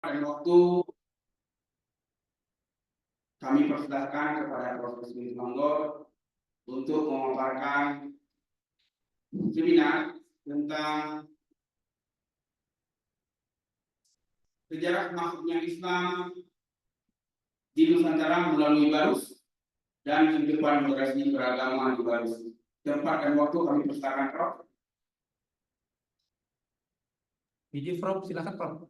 Pada waktu kami persilahkan kepada Profesor Binti Manggor untuk memaparkan seminar tentang sejarah masuknya Islam di Nusantara melalui Barus dan kehidupan moderasi beragama di Barus. Tempat dan waktu kami persilahkan, Prof. Prof, silakan Prof.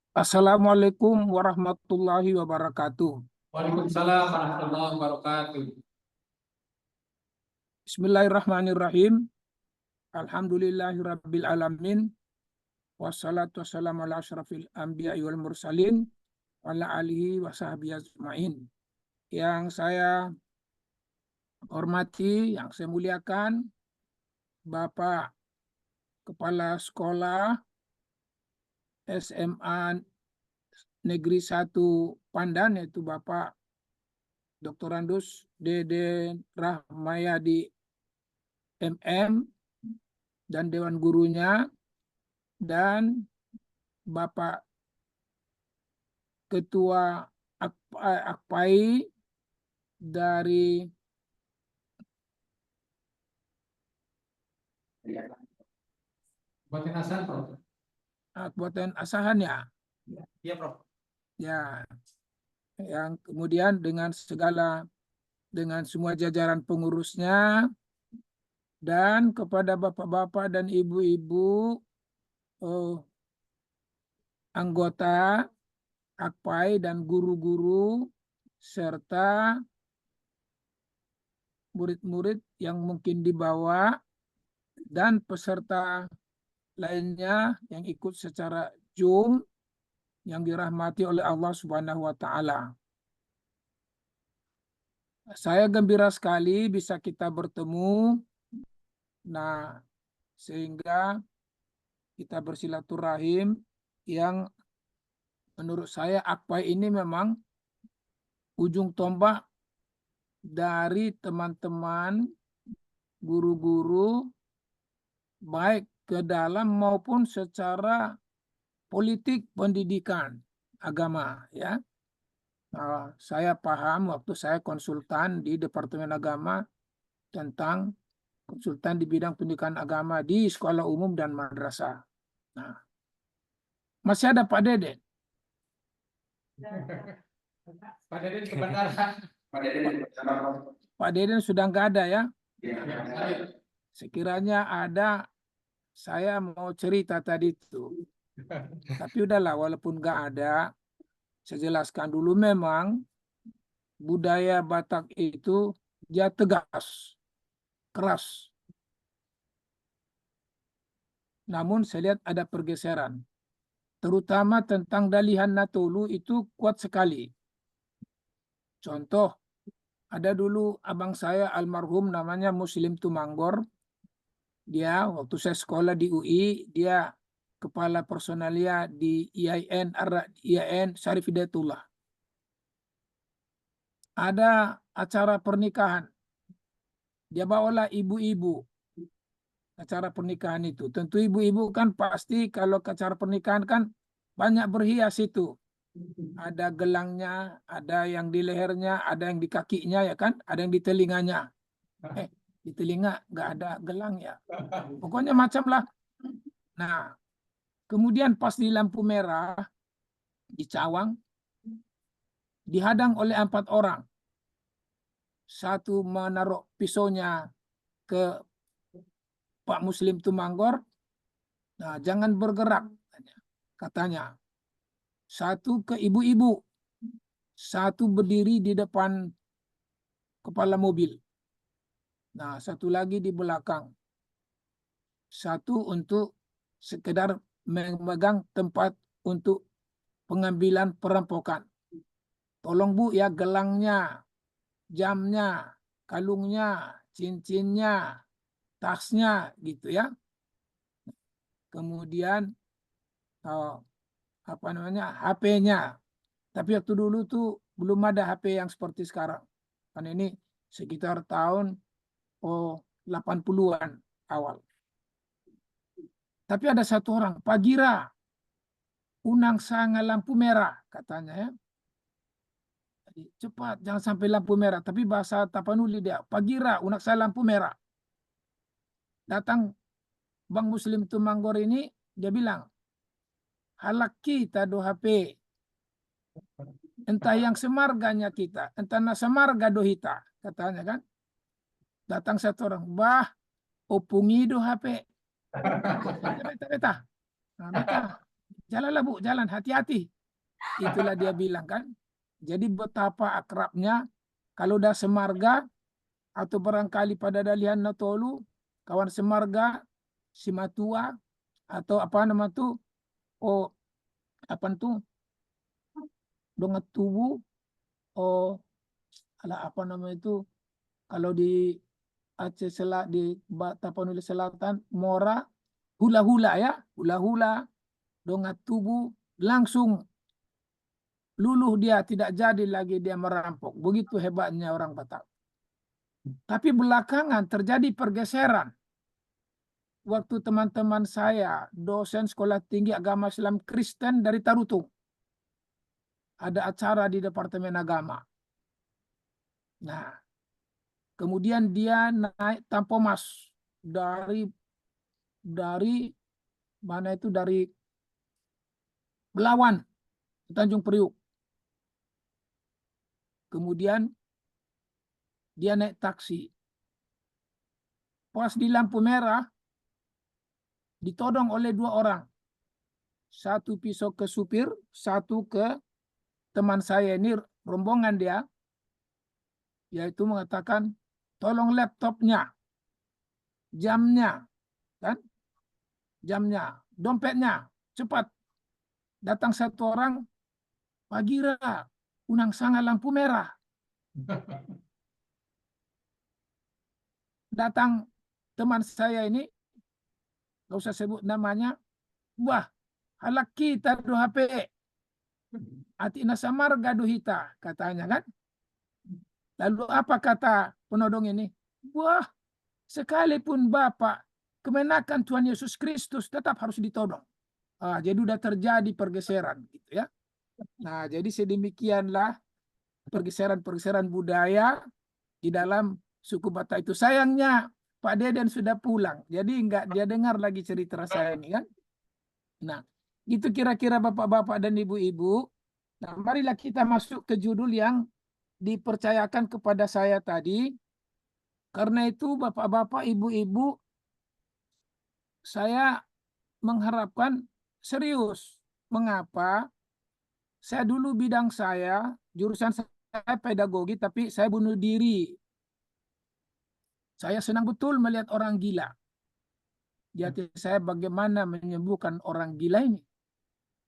Assalamualaikum warahmatullahi wabarakatuh. Waalaikumsalam warahmatullahi wabarakatuh. Bismillahirrahmanirrahim. Alhamdulillahirabbil alamin. Wassalatu wassalamu ala asyrafil anbiya'i wal mursalin wa ala alihi wa sahbihi ajmain. Yang saya hormati, yang saya muliakan Bapak Kepala Sekolah SMA Negeri 1 Pandan, yaitu Bapak Dr. Andus Dede Rahmayadi MM dan Dewan Gurunya, dan Bapak Ketua AKPAI dari Kabupaten Asahan, Prof. Kabupaten Asahan, ya. Iya, Prof. Ya, yang kemudian dengan semua jajaran pengurusnya, dan kepada bapak-bapak dan ibu-ibu anggota AKPAI dan guru-guru serta murid-murid yang mungkin dibawa dan peserta lainnya yang ikut secara Zoom yang dirahmati oleh Allah Subhanahu wa taala. Saya gembira sekali bisa kita bertemu. Nah, sehingga kita bersilaturahim yang menurut saya AKPAI ini memang ujung tombak dari teman-teman guru-guru baik ke dalam maupun secara politik pendidikan agama, ya. Saya paham waktu saya konsultan di Departemen Agama tentang konsultan di bidang pendidikan agama di sekolah umum dan madrasah. Nah, masih ada Pak Deden. Pak Deden kebenaran. Pak Deden sudah nggak ada, ya. Ya. Sekiranya ada, saya mau cerita tadi itu. Tapi udahlah, walaupun nggak ada, saya jelaskan dulu. Memang budaya Batak itu dia tegas, keras. Namun saya lihat ada pergeseran. Terutama tentang Dalihan Natolu itu kuat sekali. Contoh, ada dulu abang saya almarhum namanya Muslim Tumanggor. Dia waktu saya sekolah di UI, dia kepala personalia di IAIN Syarif Hidayatullah. Ada acara pernikahan. Dia bawalah ibu-ibu acara pernikahan itu. Tentu ibu-ibu kan pasti kalau ke acara pernikahan kan banyak berhias itu. Ada gelangnya, ada yang di lehernya, ada yang di kakinya, ya kan? Ada yang di telinganya. Di telinga nggak ada gelang, ya. Pokoknya macam lah. Nah, kemudian pas di lampu merah di Cawang dihadang oleh 4 orang. Satu menaruh pisaunya ke Pak Muslim Tumanggor. Nah, jangan bergerak, katanya. Satu ke ibu-ibu. Satu berdiri di depan kepala mobil. Nah, satu lagi di belakang. Satu untuk sekedar memegang tempat untuk pengambilan perampokan. Tolong Bu, ya, gelangnya, jamnya, kalungnya, cincinnya, tasnya, gitu, ya. Kemudian HP-nya. Tapi waktu dulu tuh belum ada HP yang seperti sekarang. Kan ini sekitar tahun 80-an awal. Tapi ada satu orang, Pak Gira. unang sanga lampu merah katanya ya. Jadi, cepat jangan sampai lampu merah, tapi bahasa Tapanuli dia pagira unak saya lampu merah. Datang Bang Muslim Tumanggor ini, dia bilang halak kita do HP, entah yang semarganya kita, entah na semarga do hita, katanya kan. Datang satu orang, bah opungi do HP. Beta. Nah, beta, jalanlah Bu, jalan hati-hati. Itulah dia bilang kan. Jadi betapa akrabnya kalau udah semarga atau barangkali pada dalihan natolu, kawan semarga, si matua atau apa nama tuh, oh apa tuh, dongat tubuh, oh ala apa nama itu, kalau di Aceh di Tapanuli Selatan, Mora, hula-hula ya, hula-hula, dongat tubuh, langsung luluh dia, tidak jadi lagi dia merampok. Begitu hebatnya orang Batak. Tapi belakangan terjadi pergeseran. Waktu teman-teman saya, dosen sekolah tinggi agama Islam Kristen dari Tarutung, ada acara di Departemen Agama. Nah, kemudian dia naik Tampomas dari mana itu, dari Belawan, Tanjung Priuk. Kemudian dia naik taksi. Pas di lampu merah, ditodong oleh dua orang. Satu pisau ke supir, satu ke teman saya ini, rombongan dia, yaitu mengatakan, tolong laptopnya, jamnya, kan? Jamnya, dompetnya, cepat. Datang satu orang, pagira, unang sanga lampu merah. Datang teman saya ini, gak usah sebut namanya, wah, halak kita do HP, ati nasamar gado hita, katanya kan. Lalu apa kata penodong ini? Wah, sekalipun Bapak kemenakan Tuhan Yesus Kristus tetap harus ditodong. Jadi udah terjadi pergeseran gitu ya. Nah, jadi sedemikianlah pergeseran-pergeseran budaya di dalam suku Batak itu. Sayangnya Pak Deden sudah pulang, jadi enggak dia dengar lagi cerita saya ini kan. Nah, itu kira-kira bapak-bapak dan ibu-ibu. Nah, marilah kita masuk ke judul yang dipercayakan kepada saya tadi. Karena itu bapak-bapak, ibu-ibu, saya mengharapkan serius. Mengapa? Saya dulu bidang saya, jurusan saya pedagogi, tapi saya bunuh diri. Saya senang betul melihat orang gila. Di hati saya bagaimana menyembuhkan orang gila ini.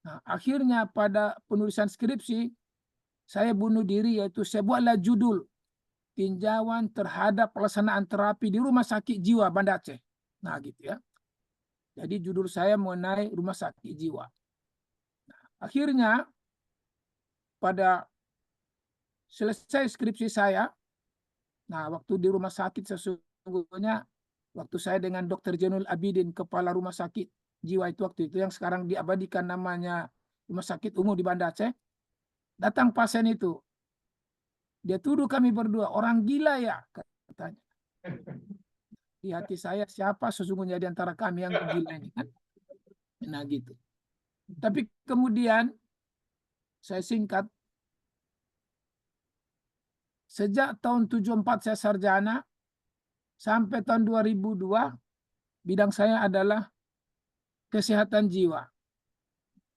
Nah, akhirnya pada penulisan skripsi, saya bunuh diri, yaitu saya buatlah judul tinjauan terhadap pelaksanaan terapi di Rumah Sakit Jiwa Banda Aceh. Nah, gitu ya. Jadi judul saya mengenai rumah sakit jiwa. Nah, akhirnya pada selesai skripsi saya, nah waktu di rumah sakit sesungguhnya, waktu saya dengan Dr. Jainul Abidin, kepala rumah sakit jiwa itu waktu itu, yang sekarang diabadikan namanya Rumah Sakit Umum di Banda Aceh, datang pasien itu. Dia tuduh kami berdua, orang gila ya, katanya. Di hati saya, siapa sesungguhnya di antara kami yang gila ini kan? Nah gitu. Tapi kemudian saya singkat, sejak tahun 74 saya sarjana sampai tahun 2002 bidang saya adalah kesehatan jiwa,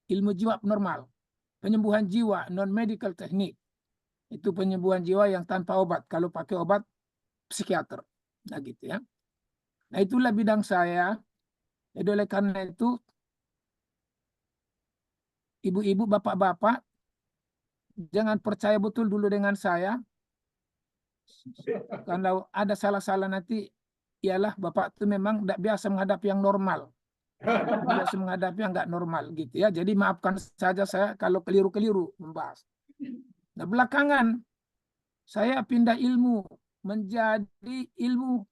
ilmu jiwa normal, penyembuhan jiwa non medical teknik. Itu penyembuhan jiwa yang tanpa obat, kalau pakai obat psikiater. Nah gitu ya. Nah itulah bidang saya. Jadi oleh karena itu, ibu-ibu, bapak-bapak, jangan percaya betul dulu dengan saya. Kalau ada salah-salah nanti, ialah bapak itu memang tidak biasa menghadapi yang normal. Biasa menghadapi yang nggak normal gitu ya. Jadi maafkan saja saya kalau keliru-keliru membahas. Nah belakangan saya pindah ilmu menjadi ilmu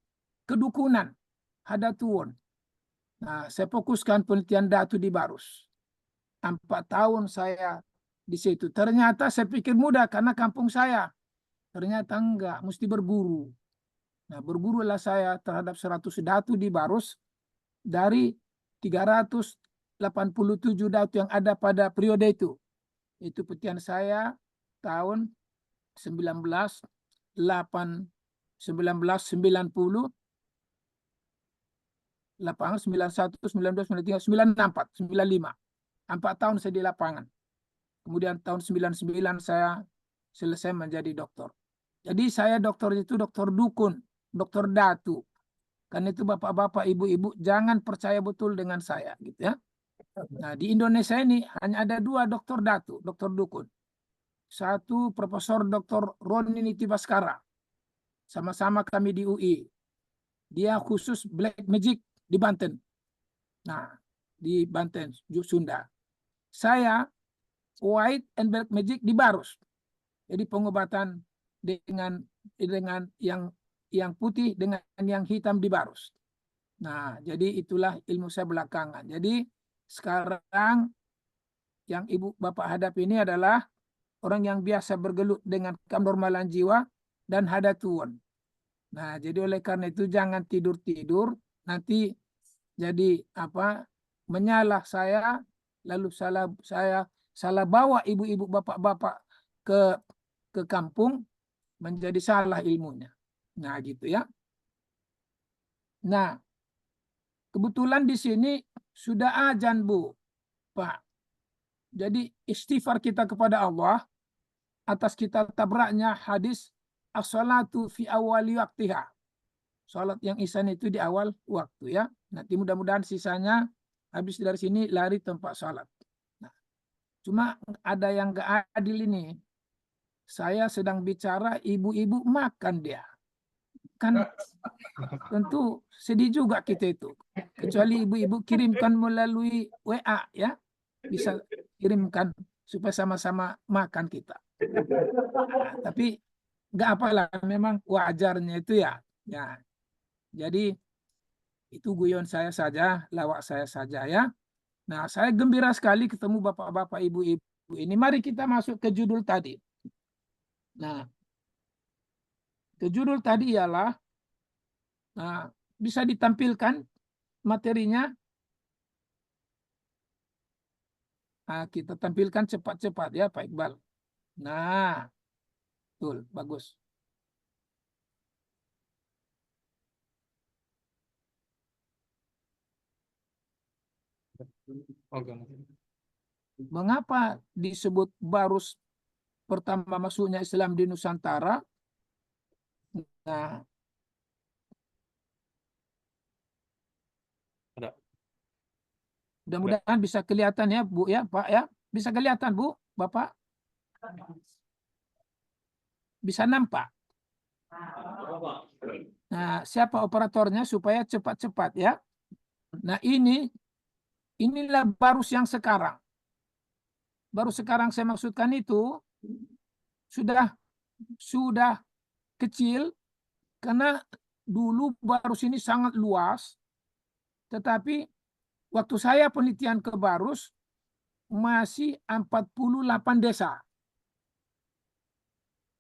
kedukunan, hadatuun. Nah, saya fokuskan penelitian datu di Barus. 4 tahun saya di situ. Ternyata saya pikir mudah karena kampung saya. Ternyata enggak, mesti berguru. Nah, bergurulah saya terhadap 100 datu di Barus dari 387 datu yang ada pada periode itu. Itu petian saya tahun 1990, 91, 92, 93, 94, 95. 4 tahun saya di lapangan. Kemudian tahun 99 saya selesai menjadi dokter. Jadi saya dokter itu dokter dukun, dokter datu. Karena itu bapak-bapak, ibu-ibu jangan percaya betul dengan saya, gitu ya. Nah, di Indonesia ini hanya ada 2 dokter datu, dokter dukun. Satu Profesor Dr. Roni Niti Baskara. Sama-sama kami di UI. Dia khusus black magic di Banten. Nah, di Banten, Sunda. Saya white and black magic di Barus. Jadi pengobatan dengan yang putih dengan yang hitam di Barus. Nah, jadi itulah ilmu saya belakangan. Jadi sekarang yang ibu bapak hadapi ini adalah orang yang biasa bergelut dengan keabnormalan jiwa dan hadatuan. Nah, jadi oleh karena itu jangan tidur-tidur, nanti jadi menyalah saya, lalu saya salah bawa ibu-ibu bapak-bapak ke kampung, menjadi salah ilmunya. Nah, gitu ya. Nah, kebetulan di sini sudah azan, Bu, Pak. Jadi istighfar kita kepada Allah atas kita tabraknya hadis as-salatu fi awali waktiha. Salat yang ihsan itu di awal waktu ya. Nanti mudah-mudahan sisanya habis dari sini lari tempat salat. Nah, cuma ada yang gak adil ini. Saya sedang bicara, ibu-ibu makan dia. Kan tentu sedih juga kita itu. Kecuali ibu-ibu kirimkan melalui WA ya. Bisa kirimkan supaya sama-sama makan kita. Nah, tapi nggak apalah, memang wajarnya itu ya. Ya. Jadi itu guyon saya saja, lawak saya saja ya. Nah, saya gembira sekali ketemu bapak-bapak, ibu-ibu ini. Mari kita masuk ke judul tadi. Nah, ke judul tadi ialah, nah, bisa ditampilkan materinya. Nah, kita tampilkan cepat-cepat ya, Pak Iqbal. Nah, betul, bagus. Mengapa disebut Barus pertama masuknya Islam di Nusantara? Nah, mudah-mudahan bisa kelihatan ya, Bu ya, Pak ya. Bisa kelihatan, Bu, Bapak? Bisa nampak? Nah, siapa operatornya supaya cepat-cepat ya. Nah, inilah Barus yang sekarang. Baru sekarang saya maksudkan itu sudah kecil, karena dulu Barus ini sangat luas, tetapi waktu saya penelitian ke Barus masih 48 desa.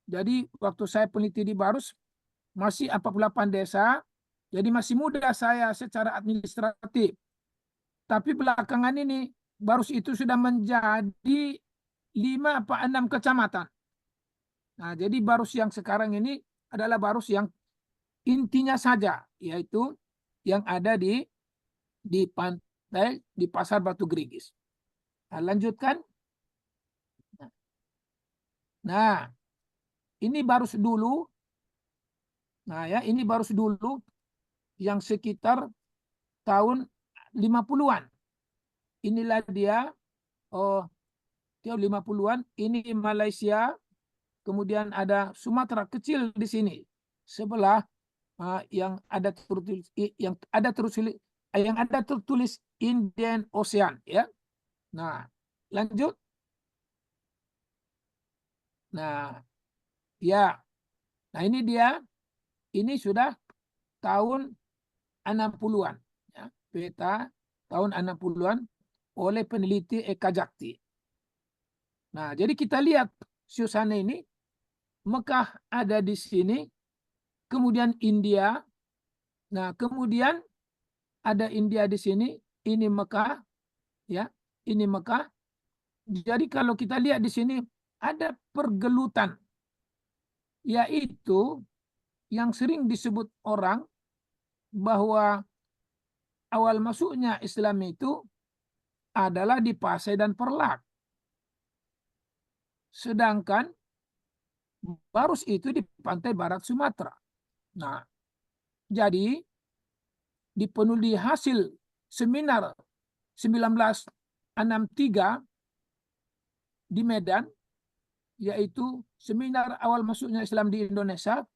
Jadi waktu saya peneliti di Barus masih 48 desa, jadi masih muda saya secara administratif. Tapi belakangan ini Barus itu sudah menjadi 5 atau 6 kecamatan. Nah, jadi Barus yang sekarang ini adalah Barus yang intinya saja, yaitu yang ada di pantai, di Pasar Batu Gerigis. Nah, lanjutkan. Nah, ini Barus dulu. Nah, ya, ini Barus dulu yang sekitar tahun 50-an. Inilah dia, tahun 50-an, ini Malaysia, kemudian ada Sumatera kecil di sini. Sebelah yang ada tertulis Indian Ocean ya. Nah, lanjut. Nah, ya. Nah, ini dia. Ini sudah tahun 60-an ya. Peta tahun 60-an. oleh peneliti Eka Jakti. Nah, jadi kita lihat suasana ini, Mekah ada di sini, kemudian India, nah kemudian ada India di sini, ini Mekah, ya, ini Mekah. Jadi kalau kita lihat di sini ada pergelutan, yaitu yang sering disebut orang bahwa awal masuknya Islam itu adalah di Pasai dan Perlak. Sedangkan Barus itu di pantai barat Sumatera. Nah, jadi dipenuhi hasil seminar 1963 di Medan, yaitu seminar awal masuknya Islam di Indonesia.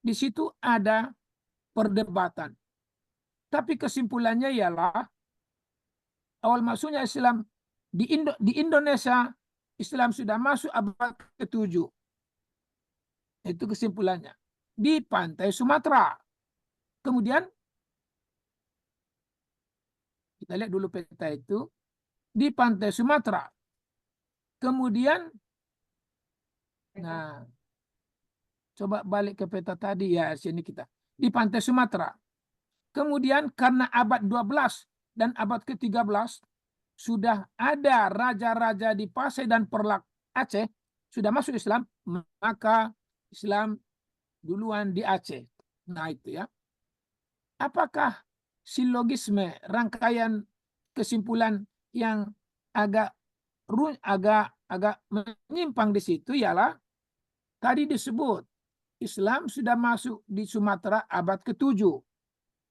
Di situ ada perdebatan. Tapi kesimpulannya ialah awal masuknya Islam di Indonesia, Islam sudah masuk abad ke-7. Itu kesimpulannya. Di pantai Sumatera. Kemudian, kita lihat dulu peta itu. Di pantai Sumatera. Kemudian, nah, coba balik ke peta tadi. Ya, sini kita. Di pantai Sumatera. Kemudian, karena abad 12 dan abad ke-13, sudah ada raja-raja di Pasai dan Perlak Aceh, sudah masuk Islam, maka Islam duluan di Aceh. Nah itu ya. Apakah silogisme, rangkaian kesimpulan yang agak menyimpang di situ ialah tadi disebut Islam sudah masuk di Sumatera abad ke-7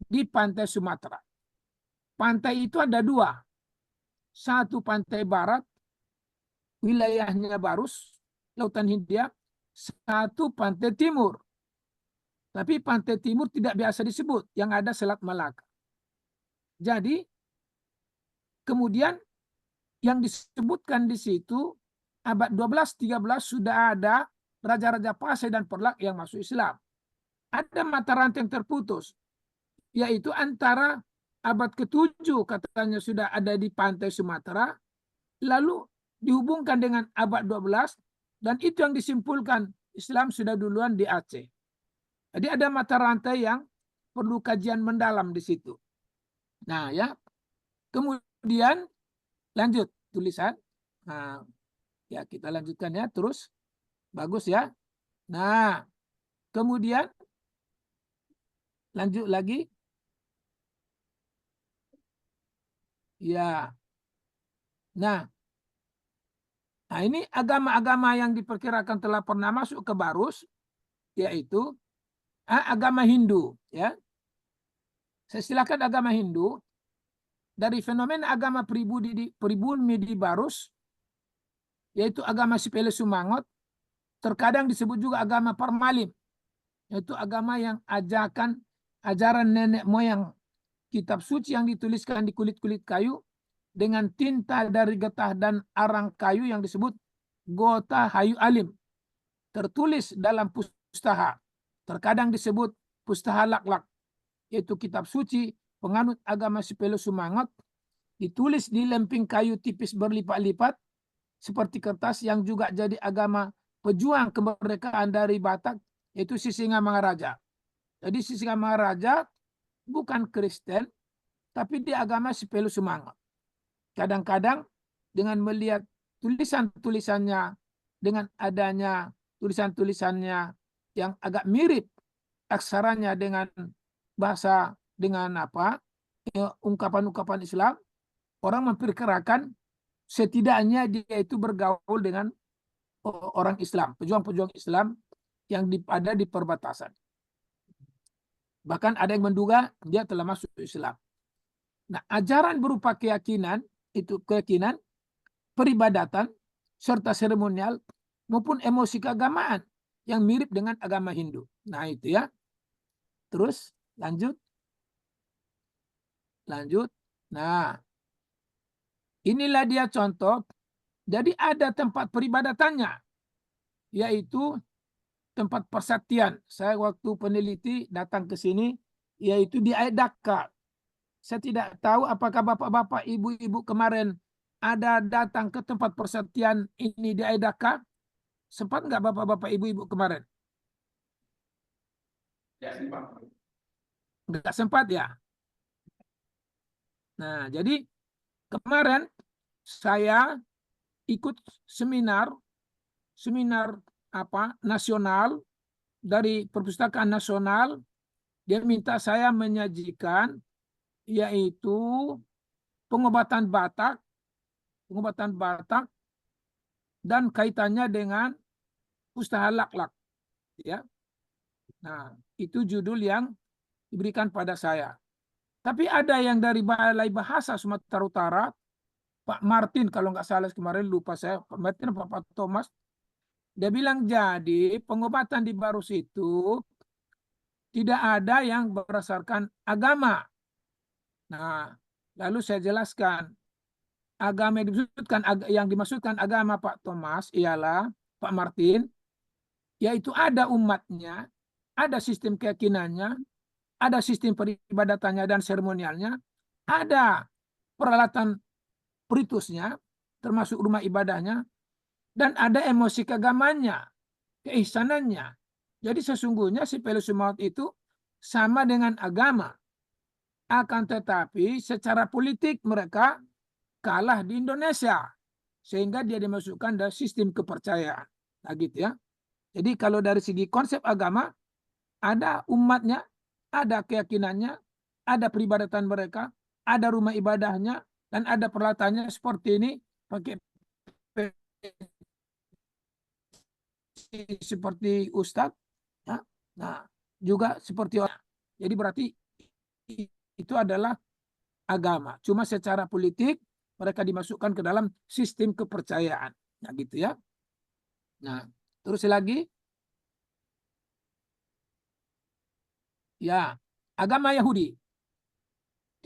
di pantai Sumatera. Pantai itu ada dua. Satu pantai barat, wilayahnya Barus, Lautan Hindia. Satu pantai timur. Tapi pantai timur tidak biasa disebut, yang ada Selat Malaka. Jadi, kemudian yang disebutkan di situ, abad 12-13 sudah ada raja-raja Pasai dan Perlak yang masuk Islam. Ada mata rantai yang terputus, yaitu antara abad ke-7 katanya sudah ada di pantai Sumatera, lalu dihubungkan dengan abad 12, dan itu yang disimpulkan Islam sudah duluan di Aceh. Jadi ada mata rantai yang perlu kajian mendalam di situ. Nah ya, kemudian lanjut tulisan. Nah, ya kita lanjutkan ya terus. Bagus ya. Nah, kemudian lanjut lagi. Ya. Nah ini agama-agama yang diperkirakan telah pernah masuk ke Barus, yaitu agama Hindu. Ya, saya silakan agama Hindu. Dari fenomena agama pribumi di Barus, yaitu agama Sipele Sumangot, terkadang disebut juga agama Parmalim, yaitu agama yang ajaran nenek moyang, kitab suci yang dituliskan di kulit-kulit kayu dengan tinta dari getah dan arang kayu yang disebut Gota Hayu Alim, tertulis dalam pustaha, terkadang disebut pustaha Laklak, yaitu kitab suci penganut agama Sipele Sumangot, ditulis di lemping kayu tipis berlipat-lipat seperti kertas, yang juga jadi agama pejuang kemerdekaan dari Batak, yaitu Sisingamangaraja. Jadi Sisingamangaraja bukan Kristen, tapi dia agama Sipele Sumangot. Kadang-kadang dengan melihat tulisan-tulisannya, dengan adanya tulisan-tulisannya yang agak mirip aksaranya dengan bahasa, dengan ungkapan-ungkapan Islam, orang memperkirakan setidaknya dia itu bergaul dengan orang Islam, pejuang-pejuang Islam yang ada di perbatasan. Bahkan ada yang menduga dia telah masuk Islam. Nah, ajaran berupa keyakinan, itu keyakinan, peribadatan, serta seremonial, maupun emosi keagamaan yang mirip dengan agama Hindu. Nah, itu ya. Terus, lanjut. Nah, inilah dia contoh. Jadi ada tempat peribadatannya, yaitu tempat persaktian. Saya waktu peneliti datang ke sini, yaitu di Aidaka. saya tidak tahu apakah bapak-bapak, ibu-ibu kemarin ada datang ke tempat persetiaan ini di Aidaka. Sempat nggak bapak-bapak, ibu-ibu kemarin? Ya, sempat. Nggak sempat ya. Nah, jadi kemarin saya ikut seminar nasional dari Perpustakaan Nasional. Dia minta saya menyajikan yaitu pengobatan Batak dan kaitannya dengan Pustaha Laklak, ya. Nah, itu judul yang diberikan pada saya. Tapi ada yang dari Balai Bahasa Sumatera Utara, Pak Martin, kalau nggak salah kemarin, lupa saya, Pak Martin apa Pak Thomas, dia bilang jadi pengobatan di Barus itu tidak ada yang berdasarkan agama. Nah, lalu saya jelaskan, agama yang dimaksudkan agama Pak Thomas ialah Pak Martin, yaitu ada umatnya, ada sistem keyakinannya, ada sistem peribadatannya dan seremonialnya, ada peralatan ritusnya, termasuk rumah ibadahnya, dan ada emosi keagamannya, keisanannya. Jadi sesungguhnya si Pelus Maut itu sama dengan agama. Akan tetapi secara politik mereka kalah di Indonesia. Sehingga dia dimasukkan dalam sistem kepercayaan. Nah, gitu ya. Jadi kalau dari segi konsep agama, ada umatnya, ada keyakinannya, ada peribadatan mereka, ada rumah ibadahnya, dan ada peralatannya seperti ini, pakai seperti ustadz, ya. Nah, juga seperti orang. Jadi berarti itu adalah agama. Cuma secara politik mereka dimasukkan ke dalam sistem kepercayaan. Nah, gitu ya. Nah, terus lagi, ya, agama Yahudi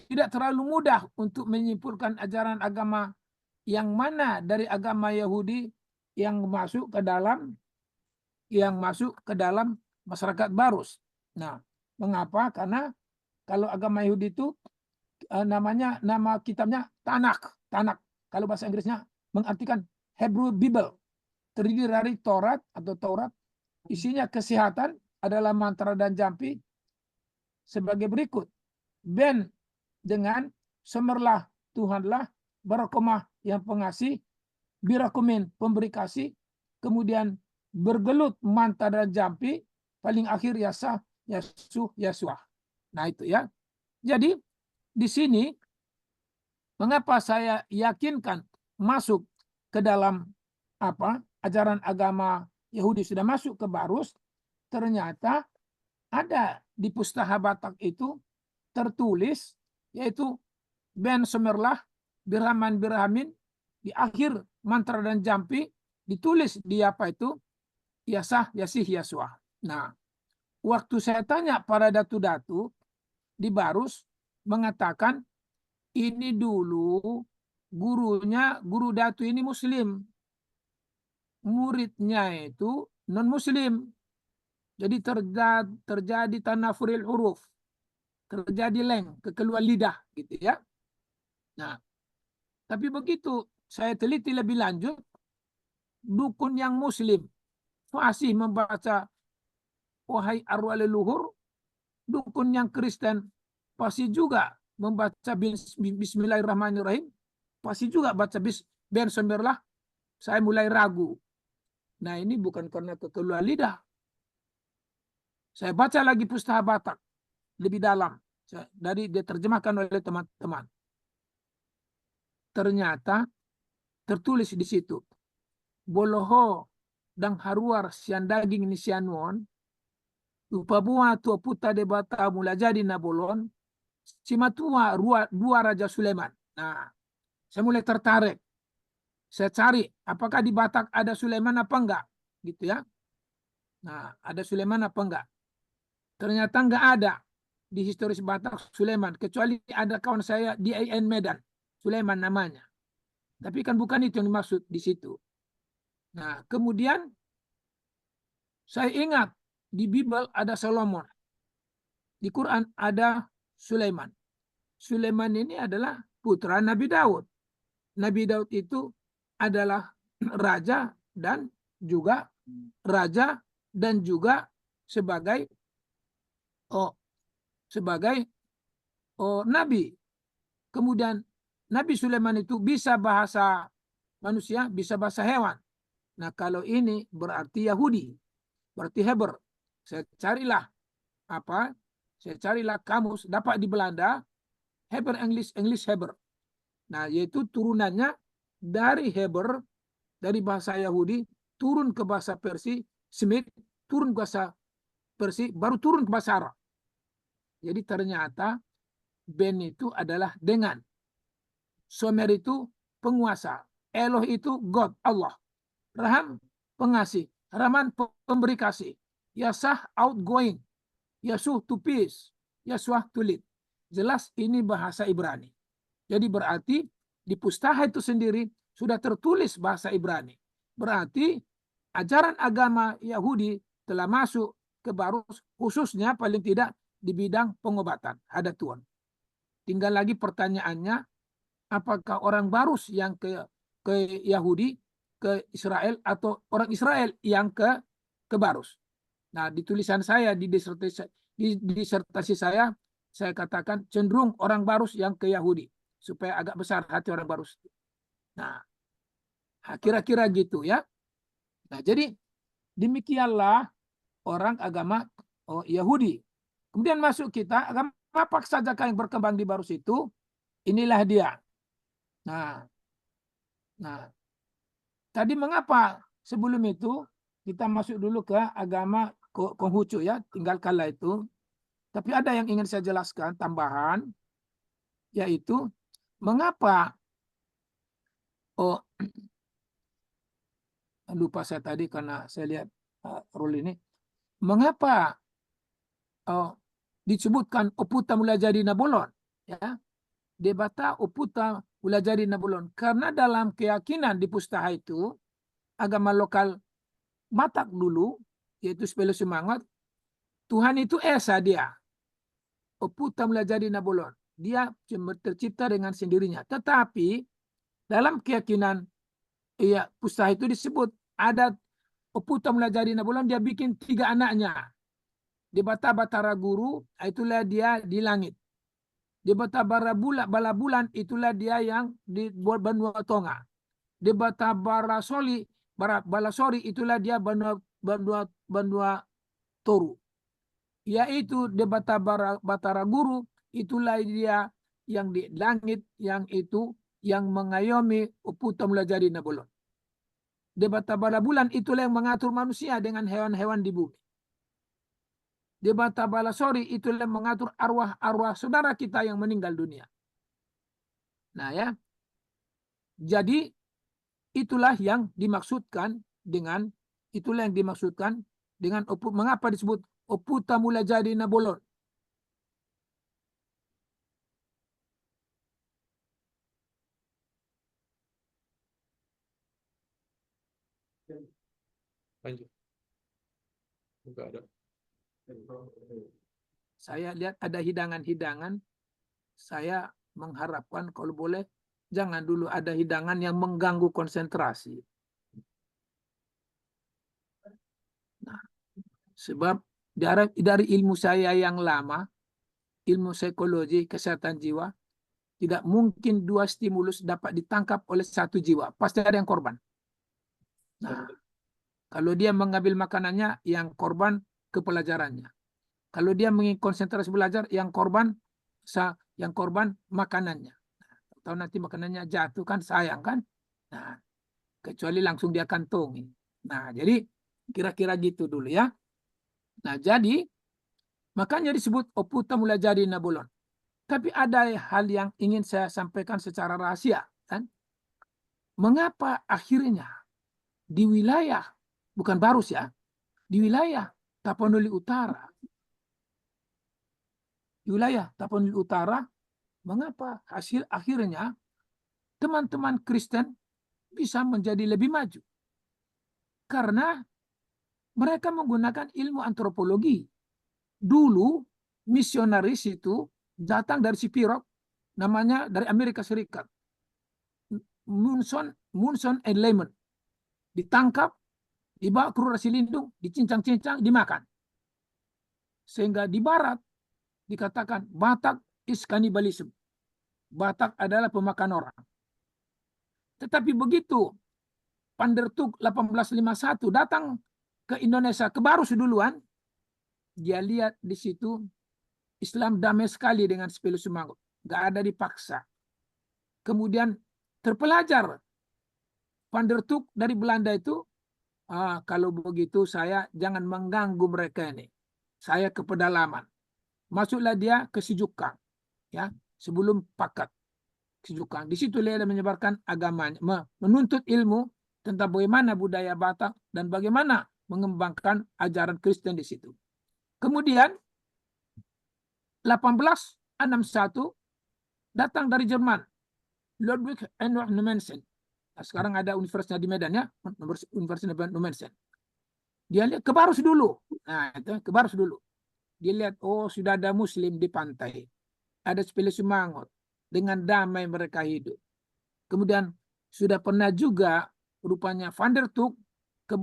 tidak terlalu mudah untuk menyimpulkan ajaran agama yang mana dari agama Yahudi yang masuk ke dalam masyarakat Barus. Nah, mengapa? Karena kalau agama Yahudi itu nama kitabnya Tanakh. Kalau bahasa Inggrisnya mengartikan Hebrew Bible. Terdiri dari Taurat. Isinya kesehatan adalah mantra dan jampi sebagai berikut. Ben dengan semerlah Tuhanlah, barakomah yang pengasih, birakumin pemberi kasih, kemudian bergelut mantra dan jampi, paling akhir yasah, yasuah. Nah itu ya. Jadi di sini mengapa saya yakinkan masuk ke dalam ajaran agama Yahudi sudah masuk ke Barus, ternyata ada di Pustaha Batak itu tertulis yaitu Ben Semerlah Birhamin di akhir mantra dan jampi ditulis di Yasah Yasih Yaswah. Nah, waktu saya tanya para datu-datu di Barus mengatakan ini dulu guru datu ini muslim, muridnya itu non muslim. Jadi terjadi tanafuril huruf, terjadi kekeluar lidah gitu ya. Nah, tapi begitu saya teliti lebih lanjut, dukun yang muslim fasih membaca wahai arwah leluhur, dukun yang Kristen fasih juga membaca Bismillahirrahmanirrahim, fasih juga baca Ben Semerlah. Saya mulai ragu. Nah, ini bukan karena kekeluar lidah. Saya baca lagi Pustaha Batak lebih dalam. Dari diterjemahkan oleh teman-teman. Ternyata tertulis di situ. Boloho dan haruar sian daging ni sianuon. Upabua tua puta de bata mula jadi nabolon. Simatua dua Raja Sulaiman. Nah, saya mulai tertarik. Saya cari apakah di Batak ada Sulaiman apa enggak. Gitu ya. Nah, ada Sulaiman apa enggak? Ternyata enggak ada di historis Batak Sulaiman, kecuali ada kawan saya di AN Medan, Sulaiman namanya. Tapi kan bukan itu yang dimaksud di situ. Nah, kemudian saya ingat di Bible ada Solomon, di Quran ada Sulaiman. Sulaiman ini adalah putra Nabi Daud. Nabi Daud itu adalah raja dan juga sebagai oh, nabi. Kemudian Nabi Sulaiman itu bisa bahasa manusia, bisa bahasa hewan. Nah, kalau ini berarti Yahudi, berarti Hebrew. Saya carilah kamus, dapat di Belanda Hebrew English Hebrew. Nah, yaitu turunannya dari Hebrew, dari bahasa Yahudi turun ke bahasa Persia, Semit turun ke bahasa Persia, baru turun ke bahasa Arab. Jadi ternyata Ben itu adalah dengan, Somer itu penguasa, Eloh itu God, Allah, Raham pengasih, Rahman pemberi kasih, Yasah outgoing, Yasuh to peace, Yasuah to lead. Jelas ini bahasa Ibrani. Jadi berarti di Pustaha itu sendiri sudah tertulis bahasa Ibrani. Berarti ajaran agama Yahudi telah masuk ke Barus, khususnya paling tidak di bidang pengobatan. Ada Tuhan. Tinggal lagi pertanyaannya, apakah orang Barus yang ke Yahudi, ke Israel, atau orang Israel yang ke Barus? Nah, di tulisan saya, di disertasi saya katakan cenderung orang Barus yang ke Yahudi, supaya agak besar hati orang Barus. Nah, kira-kira gitu ya. Nah, jadi demikianlah orang agama Yahudi. Kemudian masuk kita, agama apa saja yang berkembang di Barus itu, inilah dia. Nah, tadi mengapa sebelum itu kita masuk dulu ke agama Konghucu ya, tinggalkanlah itu. Tapi ada yang ingin saya jelaskan tambahan, yaitu mengapa lupa saya tadi karena saya lihat rule ini. Mengapa disebutkan Oputa mula jadi Nabolon? Ya, debata Oputa mula jadi Nabolon. Karena dalam keyakinan di Pustaha itu, agama lokal Batak dulu, yaitu Sepelo Semangat, Tuhan itu Esa dia. Oputa mula jadi Nabolon. Dia tercipta dengan sendirinya. Tetapi dalam keyakinan Pustaha itu disebut ada Oputa mula jadi Nabolon, dia bikin 3 anaknya. Di Batara Guru, itulah dia di langit. Di Bala Bulan, itulah dia yang di Benua Tonga. Di Bala Sori, itulah dia Benua Toru. Yaitu di Batara Guru, itulah dia yang di langit, yang itu yang mengayomi Oputa mula jadi Nabolon. Di Bala Bulan, itulah yang mengatur manusia dengan hewan-hewan di bumi. Di Bala Sori, itulah yang mengatur arwah-arwah saudara kita yang meninggal dunia. Nah ya, jadi itulah yang dimaksudkan dengan mengapa disebut Oputa mula jadi Nabolon. Lanjut. Enggak ada. Saya lihat ada hidangan-hidangan. Saya mengharapkan kalau boleh jangan dulu ada hidangan yang mengganggu konsentrasi. Nah, sebab dari ilmu saya yang lama, ilmu psikologi kesehatan jiwa, tidak mungkin 2 stimulus dapat ditangkap oleh 1 jiwa. Pasti ada yang korban. Nah, kalau dia mengambil makanannya, yang korban kepelajarannya. Kalau dia mengikuti konsentrasi belajar, yang korban makanannya. Atau nanti makanannya jatuh kan sayang kan. Nah, kecuali langsung dia kantongi. Nah, jadi kira-kira gitu dulu ya. Nah, jadi makanya disebut Oputa mula jadi Nabolon. Tapi ada hal yang ingin saya sampaikan secara rahasia kan. Mengapa akhirnya di wilayah, bukan Barus ya, di wilayah Tapanuli Utara, mengapa akhirnya teman-teman Kristen bisa menjadi lebih maju? Karena mereka menggunakan ilmu antropologi. Dulu misionaris itu datang dari Sipirok, namanya dari Amerika Serikat. Munson and Lemon. Ditangkap, dibawa ke Rurasi Lindung, dicincang-cincang, dimakan. Sehingga di barat dikatakan Batak is cannibalism. Batak adalah pemakan orang. Tetapi begitu Van der Tuk 1851 datang ke Indonesia, ke Barus duluan, dia lihat di situ Islam damai sekali dengan Spilius Mangut. Nggak ada dipaksa. Kemudian terpelajar Van der Tuk dari Belanda itu, kalau begitu saya jangan mengganggu mereka ini. Saya ke pedalaman. Masuklah dia ke Sijukang, ya, sebelum Pakat. Sijukang. Di situ dia menyebarkan agamanya, menuntut ilmu tentang bagaimana budaya Batak dan bagaimana mengembangkan ajaran Kristen di situ. Kemudian 1861 datang dari Jerman Ludwig Heinrich Nommensen. Nah, sekarang ada universitasnya di Medan, ya, Universitas Nommensen. Dia lihat ke Barus dulu. Nah, itu ke Barus dulu. Dia lihat, oh, sudah ada Muslim di pantai. Ada Spilius Mangut. Dengan damai mereka hidup. Kemudian sudah pernah juga rupanya Van der Tuk ke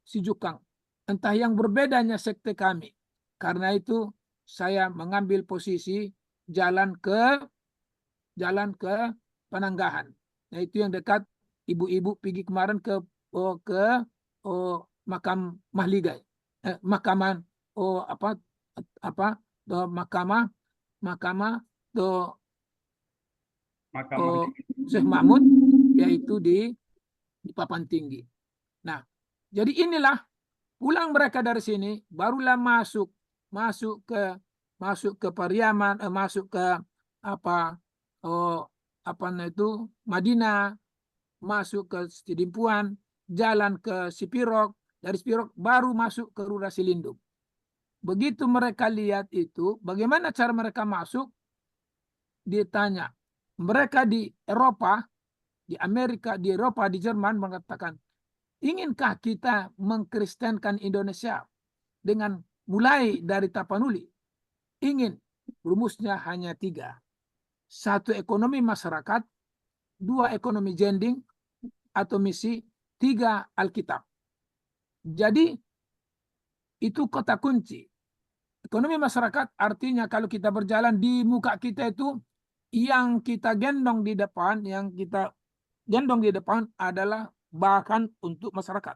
Sijukang. Entah yang berbedanya sekte kami. Karena itu saya mengambil posisi jalan ke Penanggahan. Nah, itu yang dekat ibu-ibu pergi kemarin ke makam Mahligai. Mahkamah Syekh Mahmud, yaitu di Papan Tinggi. Nah, jadi inilah pulang mereka dari sini, barulah masuk ke Pariaman, masuk ke Madinah, masuk ke Sidimpuan, jalan ke Sipirok, dari Sipirok baru masuk ke Rurasi Lindung. Begitu mereka lihat itu, bagaimana cara mereka masuk? Ditanya. Mereka di Eropa, di Amerika, di Eropa, di Jerman mengatakan, inginkah kita mengkristenkan Indonesia dengan mulai dari Tapanuli? Ingin. Rumusnya hanya 3. 1, ekonomi masyarakat. 2, ekonomi jending atau misi. 3, Alkitab. Jadi itu kota kunci. Ekonomi masyarakat artinya kalau kita berjalan di muka kita itu, yang kita gendong di depan adalah bahan untuk masyarakat.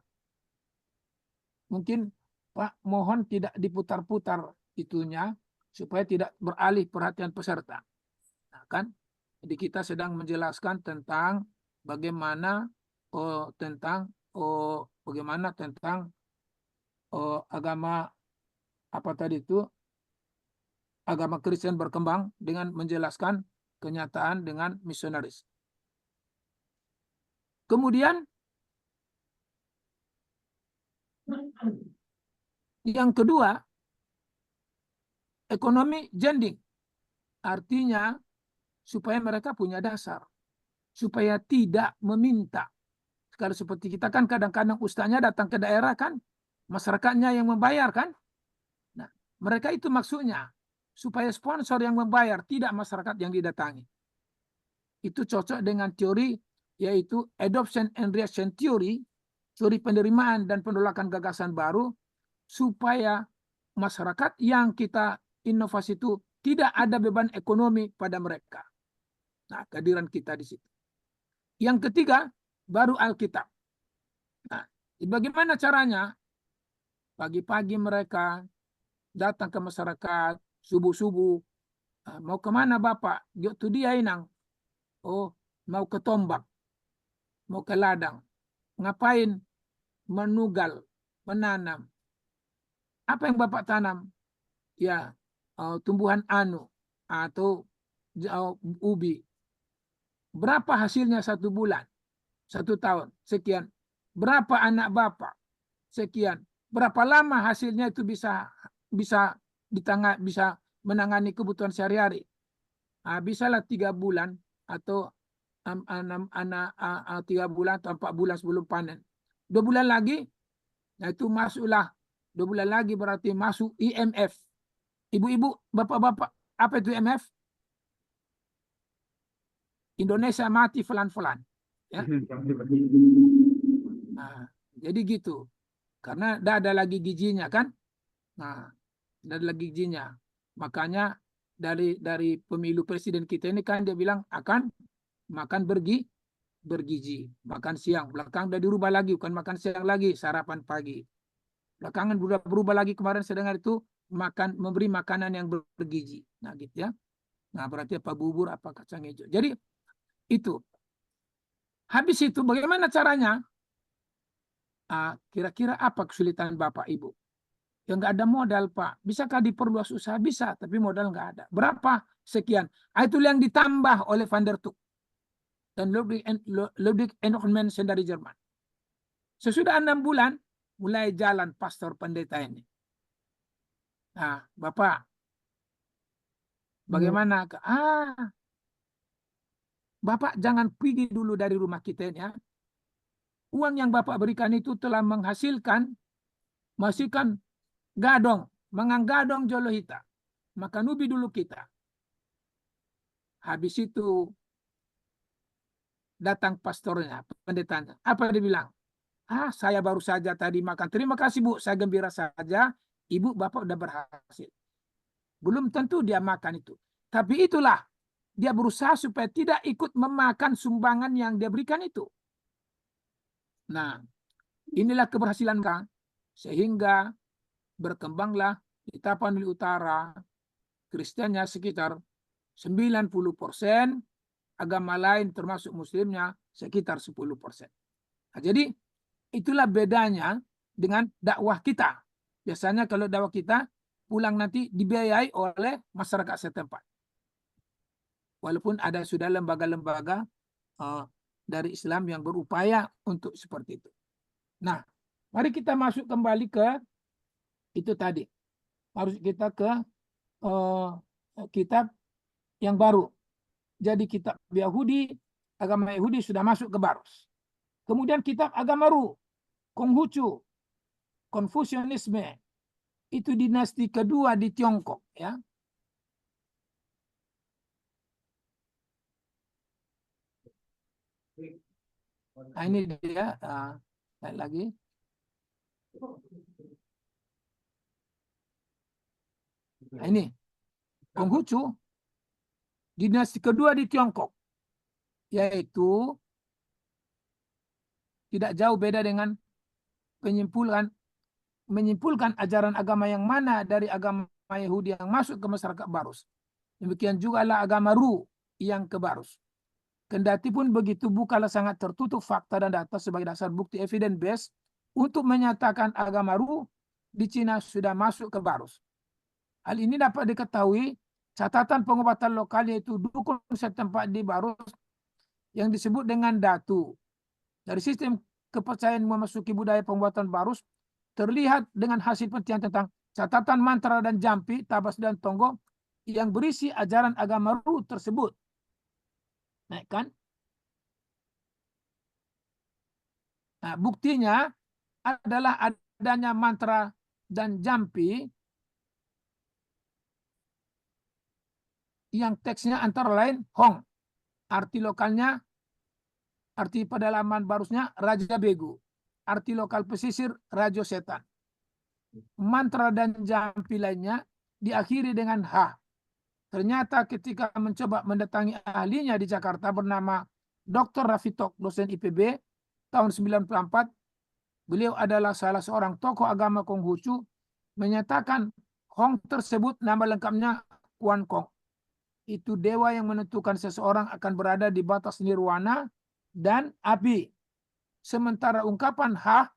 Mungkin Pak mohon tidak diputar-putar itunya supaya tidak beralih perhatian peserta. Nah, kan? Jadi kita sedang menjelaskan tentang bagaimana agama agama Kristen berkembang dengan menjelaskan kenyataan dengan misionaris. Kemudian yang kedua, ekonomi jending. Artinya supaya mereka punya dasar, supaya tidak meminta. Kalau seperti kita kan kadang-kadang ustaznya datang ke daerah kan, masyarakatnya yang membayar kan. Nah, mereka itu maksudnya supaya sponsor yang membayar, tidak masyarakat yang didatangi. Itu cocok dengan teori yaitu adoption and reaction theory, teori penerimaan dan penolakan gagasan baru, supaya masyarakat yang kita inovasi itu tidak ada beban ekonomi pada mereka. Nah, kehadiran kita di situ. Yang ketiga, baru Alkitab. Nah, bagaimana caranya? Pagi-pagi mereka datang ke masyarakat, subuh-subuh. Mau kemana Bapak? Itu dia inang. Oh, mau ke Tombak. Mau ke ladang. Ngapain? Menugal, menanam. Apa yang Bapak tanam? Ya, tumbuhan anu atau ubi. Berapa hasilnya 1 bulan? 1 tahun? Sekian. Berapa anak Bapak? Sekian. Berapa lama hasilnya itu bisa menangani kebutuhan sehari-hari? Bisalah 3 bulan atau 3 bulan atau 4 bulan sebelum panen. 2 bulan lagi, nah itu masuklah. 2 bulan lagi berarti masuk IMF. Ibu-ibu, bapak-bapak, apa itu IMF? Indonesia mati pelan-pelan. Ya. Nah, jadi gitu. Karena tidak ada lagi gizinya kan. Nah, tidak ada lagi gizinya. Makanya dari pemilu presiden kita ini kan dia bilang akan makan bergizi, makan siang. Belakang udah dirubah lagi, bukan makan siang lagi, sarapan pagi. Belakangan berubah lagi, kemarin saya dengar itu memberi makanan yang bergizi. Nah, gitu ya. Nah, berarti apa bubur, apa kacang hijau. Jadi itu. Habis itu bagaimana caranya? Kira-kira apa kesulitan Bapak Ibu? Ya nggak ada modal, Pak. Bisakah diperluas usaha? Bisa, tapi modal nggak ada. Berapa? Sekian. Itu yang ditambah oleh Van der Tuk dan Ludwig Mensen dari Jerman. Sesudah 6 bulan, mulai jalan pastor pendeta ini. Nah, Bapak, bagaimana? Bapak jangan pergi dulu dari rumah kita ini ya. Uang yang Bapak berikan itu telah menghasilkan gadong, menganggadong jolohita. Maka nubi dulu kita. Habis itu datang pastornya, pendetanya. Apa dia bilang? Saya baru saja tadi makan. Terima kasih Bu, saya gembira saja. Ibu, Bapak udah berhasil. Belum tentu dia makan itu. Tapi itulah, dia berusaha supaya tidak ikut memakan sumbangan yang dia berikan itu. Nah, inilah keberhasilan Kang. Sehingga berkembanglah di Tapanuli Utara, Kristennya sekitar 90%, agama lain termasuk Muslimnya sekitar 10%. Nah, jadi itulah bedanya dengan dakwah kita. Biasanya kalau dakwah kita pulang nanti dibiayai oleh masyarakat setempat. Walaupun ada sudah lembaga-lembaga dari Islam yang berupaya untuk seperti itu. Nah, mari kita masuk kembali ke itu tadi. Harus kita ke kitab yang baru. Jadi kitab Yahudi, agama Yahudi sudah masuk ke Barus. Kemudian kitab agama Ru, Konghucu, Konfusianisme, itu dinasti kedua di Tiongkok, ya. Nah, ini dia, lihat lagi. Nah, ini Konghucu, dinasti kedua di Tiongkok, yaitu tidak jauh beda dengan menyimpulkan ajaran agama yang mana dari agama Yahudi yang masuk ke masyarakat Barus. Demikian juga lah agama Ru yang ke Barus. Kendati pun begitu, bukanlah sangat tertutup fakta dan data sebagai dasar bukti evidence base untuk menyatakan agama Ru di Cina sudah masuk ke Barus. Hal ini dapat diketahui catatan pengobatan lokal yaitu dukun setempat di Barus yang disebut dengan Datu. Dari sistem kepercayaan memasuki budaya pembuatan Barus terlihat dengan hasil penelitian tentang catatan mantra dan jampi, tabas dan tonggo yang berisi ajaran agama Ru tersebut. Nah, kan? Nah, buktinya adalah adanya mantra dan jampi yang teksnya antara lain Hong. Arti lokalnya, arti pedalaman Barusnya Raja Begu. Arti lokal pesisir Raja Setan. Mantra dan jampi lainnya diakhiri dengan H. Ternyata ketika mencoba mendatangi ahlinya di Jakarta bernama Dr. Rafitok, dosen IPB, tahun 1994, beliau adalah salah seorang tokoh agama Konghucu, menyatakan Hong tersebut nama lengkapnya Kuan Kong. Itu dewa yang menentukan seseorang akan berada di batas nirwana dan api. Sementara ungkapan H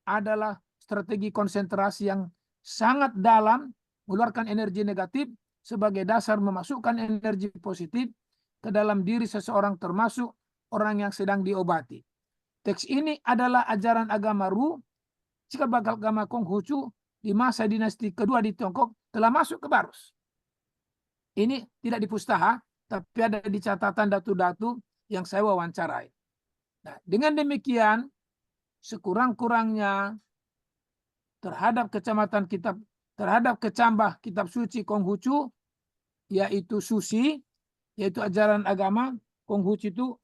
adalah strategi konsentrasi yang sangat dalam, mengeluarkan energi negatif sebagai dasar memasukkan energi positif ke dalam diri seseorang termasuk orang yang sedang diobati. Teks ini adalah ajaran agama Ru, jika bakal agama Konghucu di masa dinasti kedua di Tiongkok telah masuk ke Barus. Ini tidak di Pustaha, tapi ada di catatan datu-datu yang saya wawancarai. Nah, dengan demikian, sekurang-kurangnya terhadap kecambah kitab suci Konghucu, yaitu Susi, yaitu ajaran agama Konghucu itu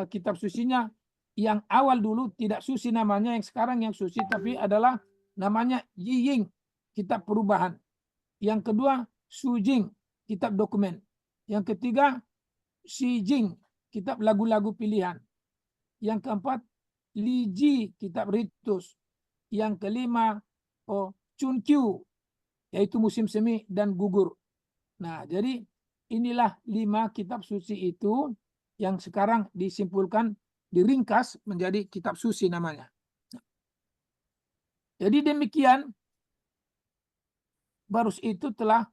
kitab sucinya yang awal dulu tidak suci namanya, yang sekarang yang suci tapi adalah namanya Yiying, kitab perubahan. Yang kedua Sujing, kitab dokumen. Yang ketiga Shijing, kitab lagu-lagu pilihan. Yang keempat Liji, kitab ritus. Yang kelima Chunkyu, yaitu musim semi dan gugur. Nah, jadi inilah 5 kitab suci itu yang sekarang disimpulkan, diringkas menjadi kitab suci namanya. Jadi demikian, Barus itu telah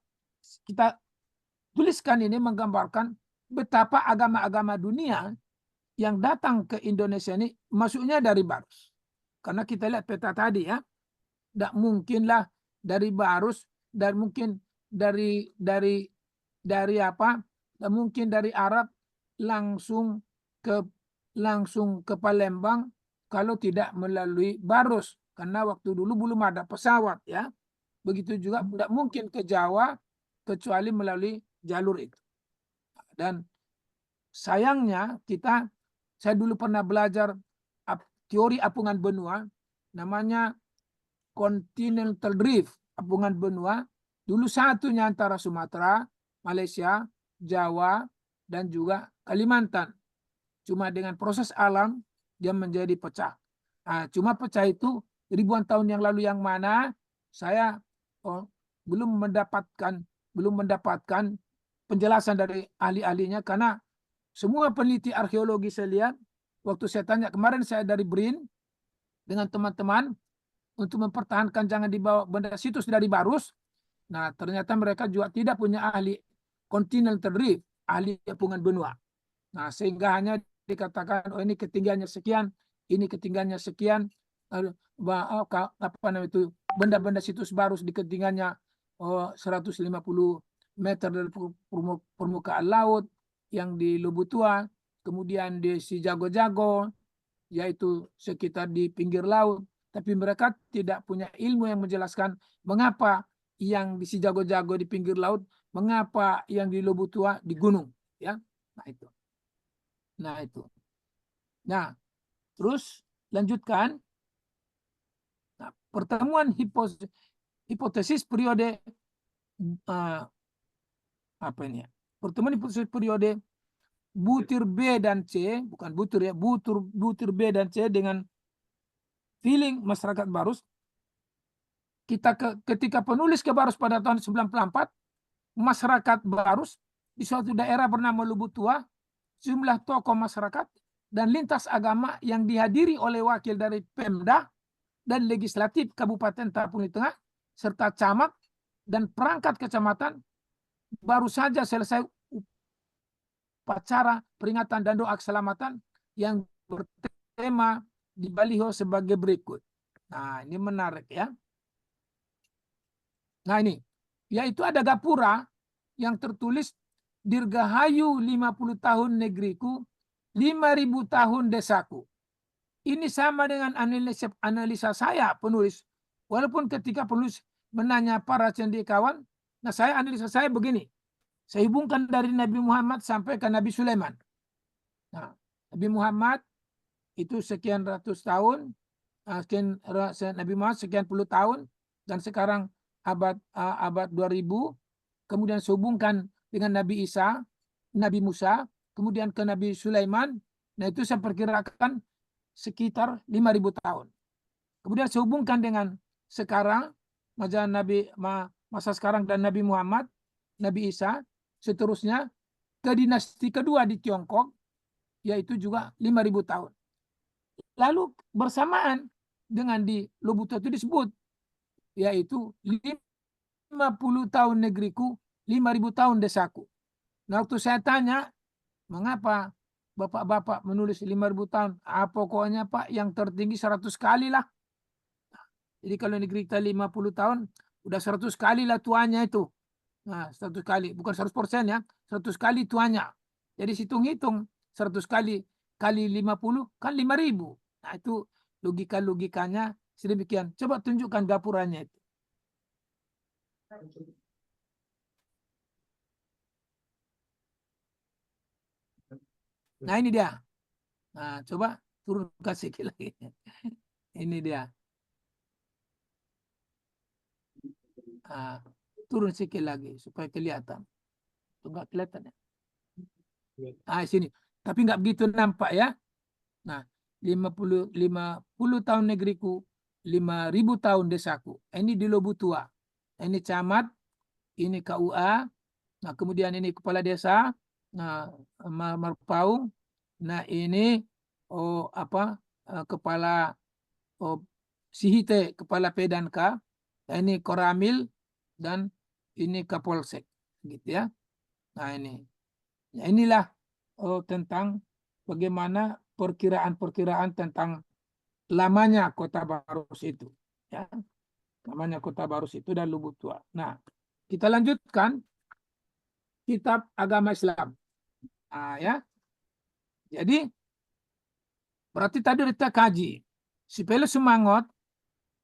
kita tuliskan ini menggambarkan betapa agama-agama dunia yang datang ke Indonesia ini masuknya dari Barus. Karena kita lihat peta tadi ya, tidak mungkinlah dari Barus, dan mungkin dari apa? Dan mungkin dari Arab langsung ke Palembang kalau tidak melalui Barus, karena waktu dulu belum ada pesawat ya. Begitu juga tidak mungkin ke Jawa kecuali melalui jalur itu. Dan sayangnya saya dulu pernah belajar teori apungan benua, namanya continental drift, apungan benua. Dulu satunya antara Sumatera, Malaysia, Jawa, dan juga Kalimantan. Cuma dengan proses alam dia menjadi pecah. Cuma pecah itu ribuan tahun yang lalu, yang mana saya belum mendapatkan penjelasan dari ahli-ahlinya, karena semua peneliti arkeologi saya lihat, waktu saya tanya kemarin, saya dari BRIN dengan teman-teman untuk mempertahankan jangan dibawa benda situs dari Barus. Nah, ternyata mereka juga tidak punya ahli continental drift, ahli apungan benua. Nah, sehingga hanya dikatakan ini ketinggiannya sekian, ini ketinggiannya sekian, apa namanya itu, benda-benda situs Barus di ketinggiannya 150 meter dari permukaan laut, yang di Lubutua, kemudian di si Jago-Jago, yaitu sekitar di pinggir laut. Tapi mereka tidak punya ilmu yang menjelaskan mengapa yang di si Jago-Jago di pinggir laut, mengapa yang di Lubutua di gunung, ya. Nah itu. Nah, terus lanjutkan. Nah, pertemuan hipotesis periode apa ini ya? Pertemuan hipotesis periode butir B dan C, bukan butir ya, butir B dan C dengan feeling masyarakat Barus. Ketika penulis ke Barus pada tahun 94, masyarakat Barus di suatu daerah bernama Lubutua, jumlah tokoh masyarakat dan lintas agama yang dihadiri oleh wakil dari Pemda dan legislatif Kabupaten Tapuni Tengah serta camat dan perangkat kecamatan baru saja selesai upacara peringatan dan doa keselamatan yang bertema di baliho sebagai berikut. Nah, ini menarik ya. Nah, ini yaitu ada gapura yang tertulis Dirgahayu 50 tahun negeriku, 5.000 tahun desaku. Ini sama dengan analisa saya penulis. Walaupun ketika penulis menanya para cendekiawan, nah saya analisa saya begini. Saya hubungkan dari Nabi Muhammad sampai ke Nabi Sulaiman. Nah, Nabi Muhammad itu sekian ratus tahun, Nabi Muhammad sekian puluh tahun, dan sekarang abad 2000, kemudian sehubungkan dengan Nabi Isa, Nabi Musa, kemudian ke Nabi Sulaiman. Nah, itu saya perkirakan sekitar 5.000 tahun. Kemudian sehubungkan dengan sekarang, masa sekarang dan Nabi Muhammad, Nabi Isa, seterusnya ke dinasti kedua di Tiongkok, yaitu juga 5.000 tahun. Lalu bersamaan dengan di Lubutua itu disebut, yaitu 50 tahun negeriku, 5.000 tahun desaku. Nah, waktu saya tanya, mengapa bapak-bapak menulis 5.000 tahun? Pokoknya Pak, yang tertinggi 100 kali lah. Jadi kalau negeri kita 50 tahun, udah 100 kali lah tuanya itu. Nah, 100 kali, bukan 100% ya, 100 kali tuanya. Jadi hitung-hitung 100 kali 50 kan 5.000. Nah, itu logikanya sedemikian. Coba tunjukkan gapuranya itu. Nah ini dia. Nah coba turun kasih lagi. Ini dia. Nah, turun sedikit lagi supaya kelihatan. Tuh nggak kelihatan ya. Ah sini. Tapi nggak begitu nampak ya. Nah, 50 tahun negeriku, 5.000 tahun desaku. Ini di Lobutua. Ini camat, ini KUA. Nah, kemudian ini kepala desa, nah Marpaung. Nah, ini kepala Sihite, kepala Pedanka. Ini Koramil dan ini Kapolsek, gitu ya. Nah, ini. Ya, inilah tentang bagaimana perkiraan-perkiraan tentang lamanya Kota Barus itu. Ya, namanya Kota Barus itu dan Lubutua. Nah, kita lanjutkan kitab agama Islam. Nah, ya. Jadi, berarti tadi kita kaji. Sipele Sumangot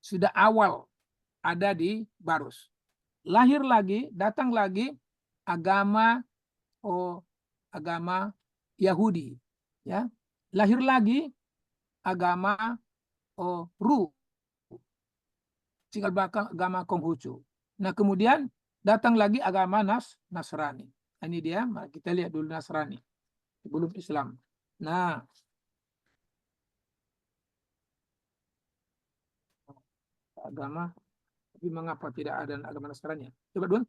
sudah awal ada di Barus. Lahir lagi, datang lagi agama Yahudi, ya. Lahir lagi agama Ru, cikal bakal agama Konghucu. Nah, kemudian datang lagi agama Nasrani. Ini dia, kita lihat dulu Nasrani sebelum Islam. Nah, agama, tapi mengapa tidak ada agama Nasrani? Coba dulu.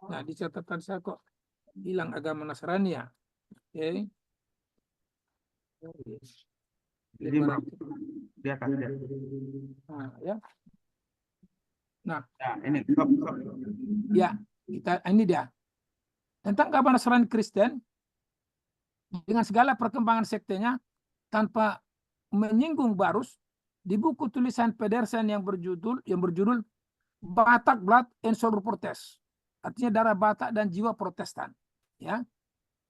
Nah, di catatan saya kok bilang agama Nasrani ya. Oke. Jadi dia kasih. Nah, ya. Nah, ini ya, ini dia. Tentang agama Nasrani Kristen dengan segala perkembangan sektenya tanpa menyinggung Barus, di buku tulisan Pedersen yang berjudul Batak Blood and Soul Protest, artinya darah Batak dan jiwa Protestan, ya.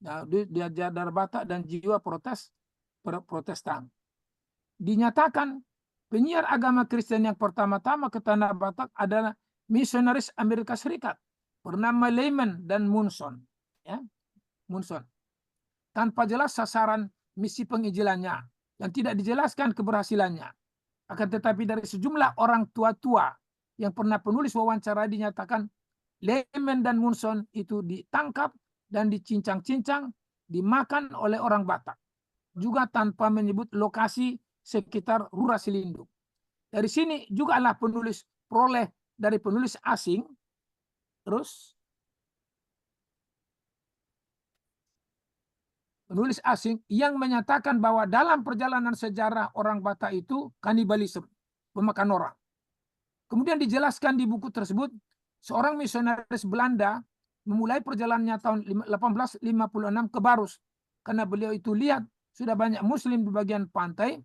Nah, dia darah Batak dan jiwa Protestan. Dinyatakan penyiar agama Kristen yang pertama-tama ke tanah Batak adalah misionaris Amerika Serikat bernama Lehman dan Munson, ya. Munson. Tanpa jelas sasaran misi penginjilannya dan tidak dijelaskan keberhasilannya. Akan tetapi dari sejumlah orang tua-tua yang pernah penulis wawancara dinyatakan Lehman dan Munson itu ditangkap dan dicincang-cincang, dimakan oleh orang Batak. Juga tanpa menyebut lokasi sekitar Rura Silindung. Dari sini juga lah penulis peroleh dari penulis asing. Terus penulis asing yang menyatakan bahwa dalam perjalanan sejarah orang Batak itu kanibalisme, memakan orang. Kemudian dijelaskan di buku tersebut, seorang misionaris Belanda memulai perjalanannya tahun 1856 ke Barus. Karena beliau itu lihat sudah banyak Muslim di bagian pantai.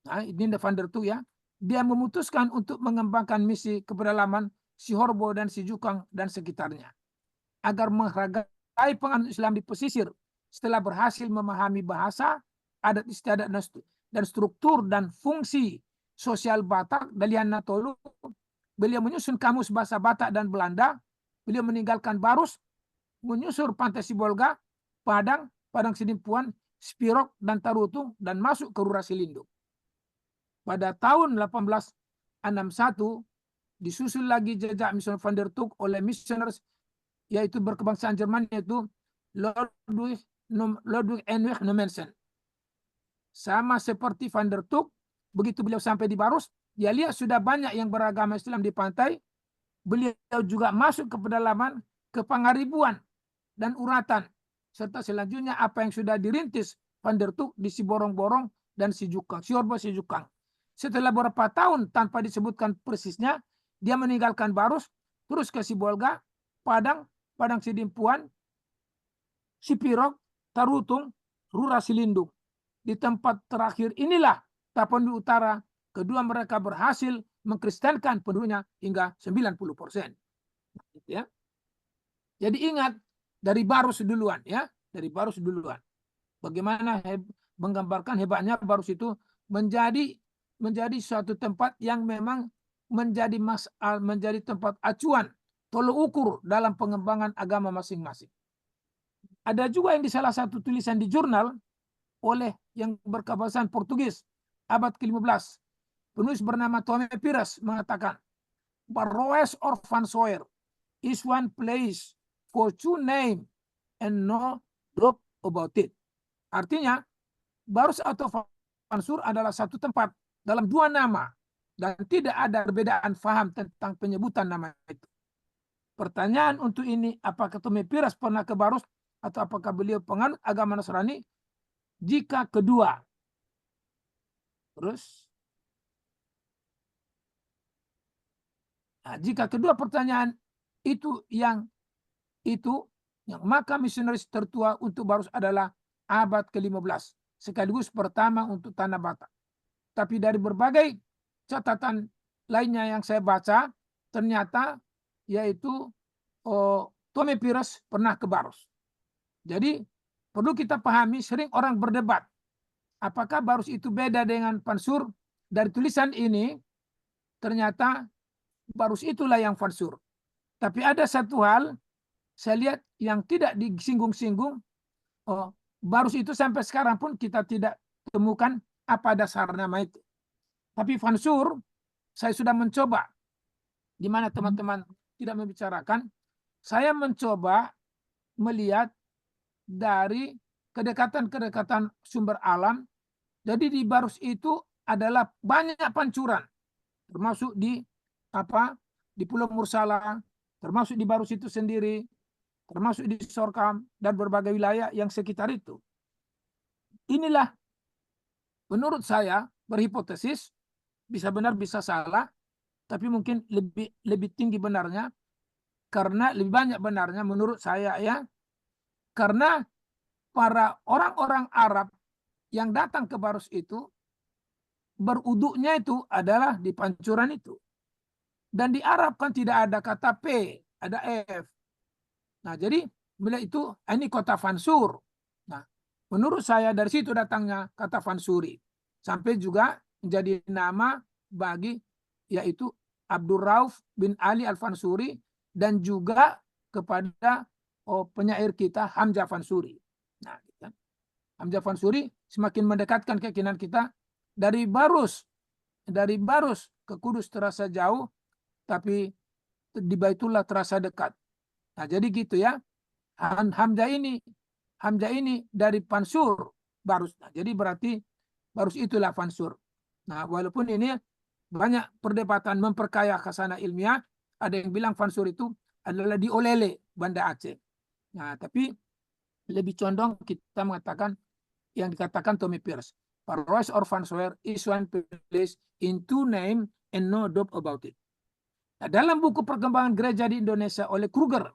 Nah, ini Van der Tuuk ya. Dia memutuskan untuk mengembangkan misi ke pedalaman Sihorbo dan Sijukang dan sekitarnya. Agar menghargai penganut Islam di pesisir. Setelah berhasil memahami bahasa, adat istiadat dan struktur dan fungsi sosial Batak, Daliana Tolu, beliau menyusun kamus bahasa Batak dan Belanda. Beliau meninggalkan Barus, menyusur pantai Sibolga, Padang Sidimpuan, Spirok dan Tarutung, dan masuk ke Rura Silindung. Pada tahun 1861 disusul lagi jejak misioner Van der Tuuk oleh misionaris yaitu berkebangsaan Jerman, yaitu Ludwig Heinrich Nommensen. Sama seperti Van der Tuuk, begitu beliau sampai di Barus, dia lihat sudah banyak yang beragama Islam di pantai. Beliau juga masuk ke pedalaman, ke Pangaribuan dan Uratan, serta selanjutnya apa yang sudah dirintis Van der Tuuk di Siborong-Borong dan Sihorbo Sijukang. Setelah beberapa tahun tanpa disebutkan persisnya, dia meninggalkan Barus, terus ke Sibolga, Padang Sidimpuan, Sipirok, Tarutung, Rura Silindung. Di tempat terakhir inilah, Tapanuli Utara, kedua mereka berhasil mengkristenkan penduduknya hingga 90%. Ya. Jadi ingat, dari Barus duluan, ya, dari Barus duluan. Bagaimana menggambarkan hebatnya Barus itu menjadi suatu tempat yang memang menjadi tempat acuan tolok ukur dalam pengembangan agama masing-masing. Ada juga yang di salah satu tulisan di jurnal oleh yang berkebahasaan Portugis abad ke-15. Penulis bernama Tomé Pires mengatakan, Barrois or Vansoir is one place for two name and no doubt about it. Artinya, Barus atau Vansur adalah satu tempat dalam dua nama dan tidak ada perbedaan faham tentang penyebutan nama itu. Pertanyaan untuk ini, apakah Tomé Pires pernah ke Barus atau apakah beliau penganut agama Nasrani? Jika kedua, terus, jika kedua pertanyaan itu yang maka misionaris tertua untuk Barus adalah abad ke-15, sekaligus pertama untuk Tanah Batak. Tapi dari berbagai catatan lainnya yang saya baca, ternyata yaitu Tomé Pires pernah ke Barus. Jadi perlu kita pahami, sering orang berdebat apakah Barus itu beda dengan Vansur. Dari tulisan ini ternyata Barus itulah yang Vansur. Tapi ada satu hal saya lihat yang tidak disinggung-singgung. Barus itu sampai sekarang pun kita tidak temukan apa dasar nama itu. Tapi Vansur saya sudah mencoba, di mana teman-teman tidak membicarakan, saya mencoba melihat dari kedekatan-kedekatan sumber alam. Jadi di Barus itu adalah banyak pancuran, termasuk di Pulau Mursala, termasuk di Barus itu sendiri, termasuk di Sorkam dan berbagai wilayah yang sekitar itu. Inilah menurut saya berhipotesis, bisa benar bisa salah, tapi mungkin lebih tinggi benarnya, karena lebih banyak benarnya menurut saya ya, karena para orang-orang Arab yang datang ke Barus itu beruduknya itu adalah di pancuran itu. Dan di Arab kan tidak ada kata P, ada F. Nah, jadi bila itu ini kota Vansur. Nah, menurut saya dari situ datangnya kata Vansuri. Sampai juga menjadi nama bagi yaitu Abdul Rauf bin Ali Al-Vansuri dan juga kepada penyair kita Hamzah Vansuri. Nah, Hamzah Vansuri semakin mendekatkan keyakinan kita dari Barus ke Kudus terasa jauh, tapi di Baitullah terasa dekat. Nah, jadi gitu ya. Hamzah ini dari Vansur Barus. Nah, jadi berarti Barus itulah Vansur. Nah, walaupun ini banyak perdebatan memperkaya khasana ilmiah, ada yang bilang Vansur itu adalah di Olele, Banda Aceh. Nah, tapi lebih condong kita mengatakan yang dikatakan Tomé Pires. Barrois or Vansor is one place in two name and no doubt about it. Nah, dalam buku Perkembangan Gereja di Indonesia oleh Kruger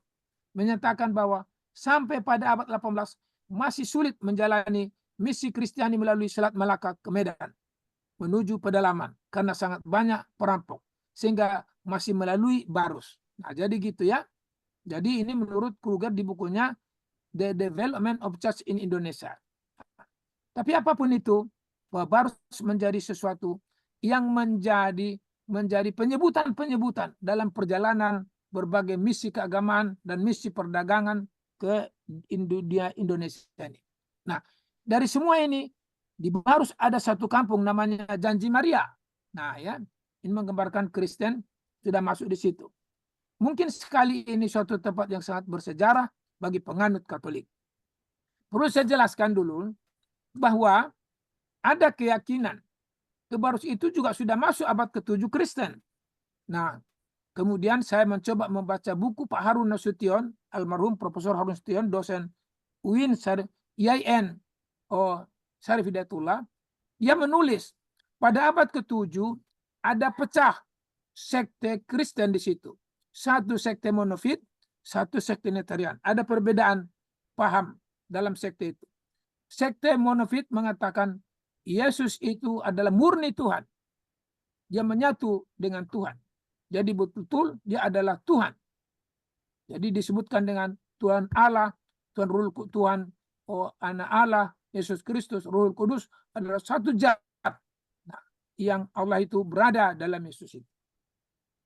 menyatakan bahwa sampai pada abad 18 masih sulit menjalani misi Kristiani melalui Selat Malaka ke Medan menuju pedalaman karena sangat banyak perampok, sehingga masih melalui Barus. Nah, jadi gitu ya. Jadi ini menurut Kruger di bukunya The Development of Church in Indonesia. Tapi apapun itu, bahwa Barus menjadi sesuatu yang menjadi penyebutan dalam perjalanan berbagai misi keagamaan dan misi perdagangan ke Indonesia ini. Nah, dari semua ini di Barus ada satu kampung namanya Janji Maria. Nah, ya, ini menggambarkan Kristen sudah masuk di situ. Mungkin sekali ini suatu tempat yang sangat bersejarah bagi penganut Katolik. Perlu saya jelaskan dulu bahwa ada keyakinan ke Barus itu juga sudah masuk abad ke-7 Kristen. Nah, kemudian saya mencoba membaca buku Pak Harun Nasution, almarhum Profesor Harun Nasution, dosen UIN IAIN Syarif Hidayatullah. Dia menulis pada abad ke-7 ada pecah sekte Kristen di situ. Satu sekte monofit, satu sekte Unitarian. Ada perbedaan paham dalam sekte itu. Sekte monofit mengatakan Yesus itu adalah murni Tuhan. Dia menyatu dengan Tuhan. Jadi betul-betul dia adalah Tuhan. Jadi disebutkan dengan Tuhan Allah, Tuhan Anak Allah, Yesus Kristus, Ruhul Kudus adalah satu zat. Nah, yang Allah itu berada dalam Yesus itu.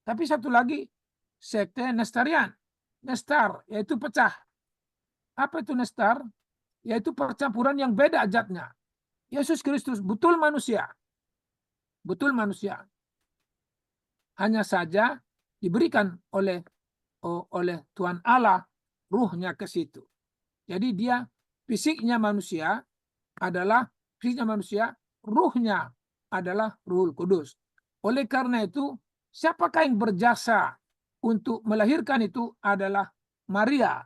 Tapi satu lagi, sekte Nestarian. Nestar, yaitu pecah. Apa itu Nestar? Yaitu percampuran yang beda zatnya. Yesus Kristus betul manusia. Betul manusia. Hanya saja diberikan oleh Tuhan Allah ruhnya ke situ. Jadi dia fisiknya manusia, ruhnya adalah Ruhul Kudus. Oleh karena itu, siapakah yang berjasa untuk melahirkan itu adalah Maria.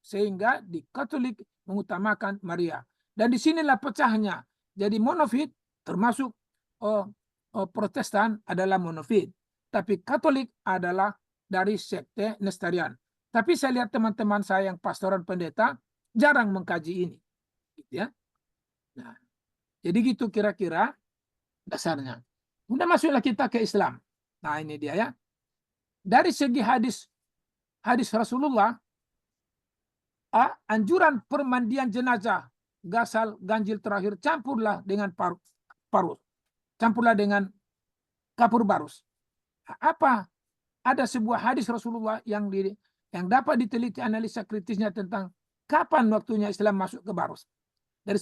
Sehingga di Katolik mengutamakan Maria. Dan disinilah pecahnya. Jadi monofit termasuk Protestan adalah monofit. Tapi Katolik adalah dari sekte Nestorian. Tapi saya lihat teman-teman saya yang pastoran pendeta jarang mengkaji ini. Gitu ya. Nah, jadi gitu kira-kira dasarnya. Kemudian masuklah kita ke Islam. Nah ini dia ya. Dari segi hadis Rasulullah, anjuran permandian jenazah, gasal, ganjil terakhir, campurlah dengan parus. Campurlah dengan kapur barus. Apa? Ada sebuah hadis Rasulullah yang dapat diteliti analisa kritisnya tentang kapan waktunya Islam masuk ke barus. Dari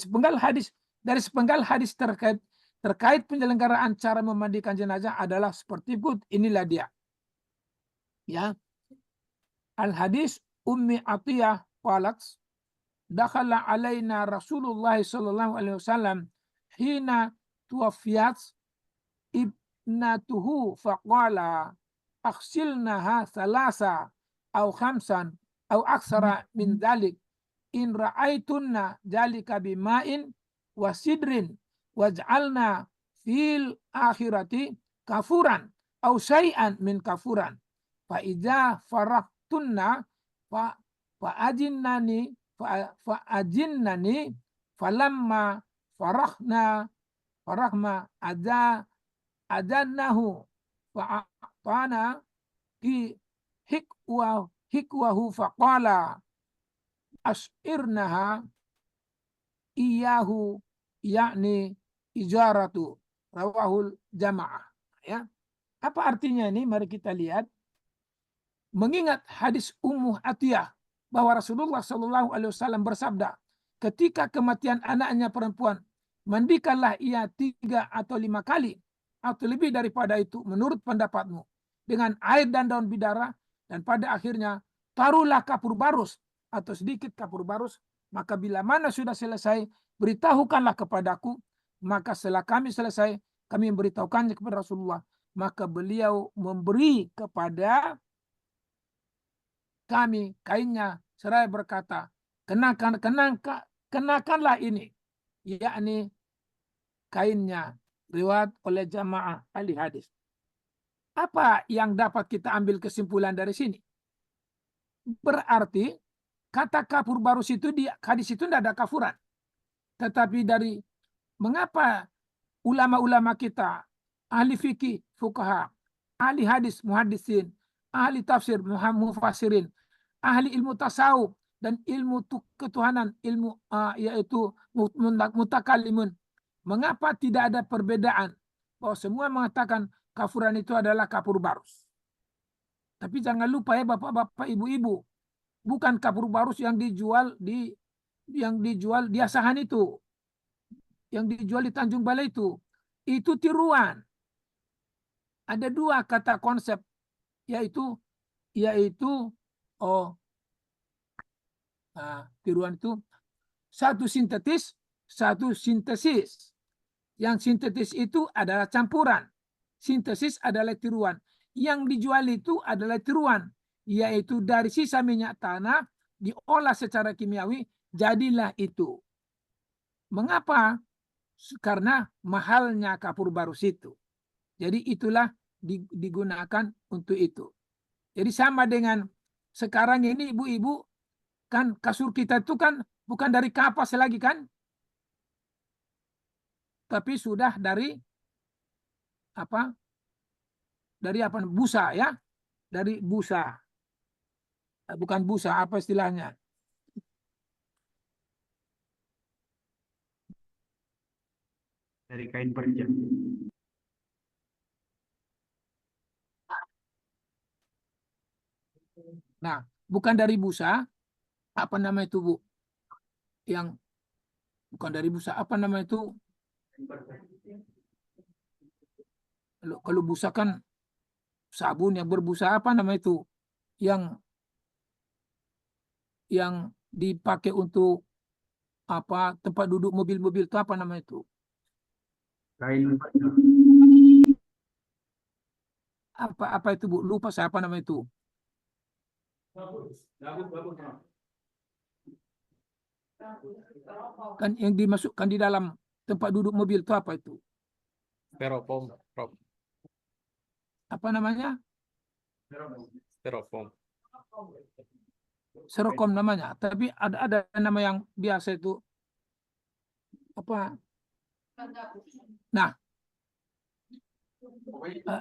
sepenggal hadis terkait penyelenggaraan cara memandikan jenazah adalah seperti berikut. Inilah dia. Ya. Al-hadis Ummi Atiyah qalat dakhala alaina Rasulullah sallallahu alaihi wasallam hina tuwafiyat ibnatuhu faqala aghsilnaha thalasa aw khamsan aw aksara min dhalik in ra'aitunna dzalika bima'in wa sidrin waj'alna fil akhirati kafuran aw syai'an min kafuran fa idza faraqtunna fa ajinnani falamma farahma adannahu fa a'tana ki hikwahu faqala as'irnaha iyahu yakni ijaratu rawahul jamaah. Ya. Apa artinya ini? Mari kita lihat. Mengingat hadis Ummu Atiyah bahwa Rasulullah Shallallahu Alaihi Wasallam bersabda, ketika kematian anaknya perempuan, mandikanlah ia 3 atau 5 kali atau lebih daripada itu menurut pendapatmu dengan air dan daun bidara, dan pada akhirnya taruhlah kapur barus atau sedikit kapur barus, maka bila mana sudah selesai beritahukanlah kepadaku, maka setelah kami selesai kami memberitahukannya kepada Rasulullah, maka beliau memberi kepada kami kainnya seraya berkata, kenakanlah ini, yakni kainnya, riwayat oleh jamaah ahli hadis. Apa yang dapat kita ambil kesimpulan dari sini? Berarti kata kapur barus itu di hadis itu tidak ada kafuran. Tetapi dari mengapa ulama-ulama kita, ahli fikih, fuqaha, ahli hadis, muhaddisin, ahli tafsir, mufassirin, ahli ilmu tasawuf dan ilmu ketuhanan, ilmu yaitu mutakallimun, mengapa tidak ada perbedaan bahwa semua mengatakan kafuran itu adalah kapur barus? Tapi jangan lupa ya bapak-bapak, ibu-ibu, bukan kapur barus yang dijual di Asahan itu, yang dijual di Tanjung Balai itu tiruan. Ada 2 kata konsep, yaitu tiruan itu satu sintetis, satu sintesis. Yang sintetis itu adalah campuran, sintesis adalah tiruan. Yang dijual itu adalah tiruan, yaitu dari sisa minyak tanah diolah secara kimiawi, jadilah itu. Mengapa? Karena mahalnya kapur barus itu. Jadi itulah digunakan untuk itu. Jadi sama dengan sekarang ini ibu-ibu, kan kasur kita itu kan bukan dari kapas lagi kan, tapi sudah dari busa ya, dari busa, bukan busa, apa istilahnya? Dari kain perca. Nah, bukan dari busa, apa nama itu Bu? Yang bukan dari busa, apa nama itu? Kalau busa kan sabun yang berbusa, apa nama itu? Yang dipakai untuk apa tempat duduk mobil-mobil itu apa nama itu? Kain Apa itu Bu? Lupa saya apa nama itu. Kan yang dimasukkan di dalam tempat duduk mobil itu apa itu? Styrofoam, Prof. Apa namanya? Styrofoam. Serokom namanya. Tapi ada nama yang biasa itu apa? Nah,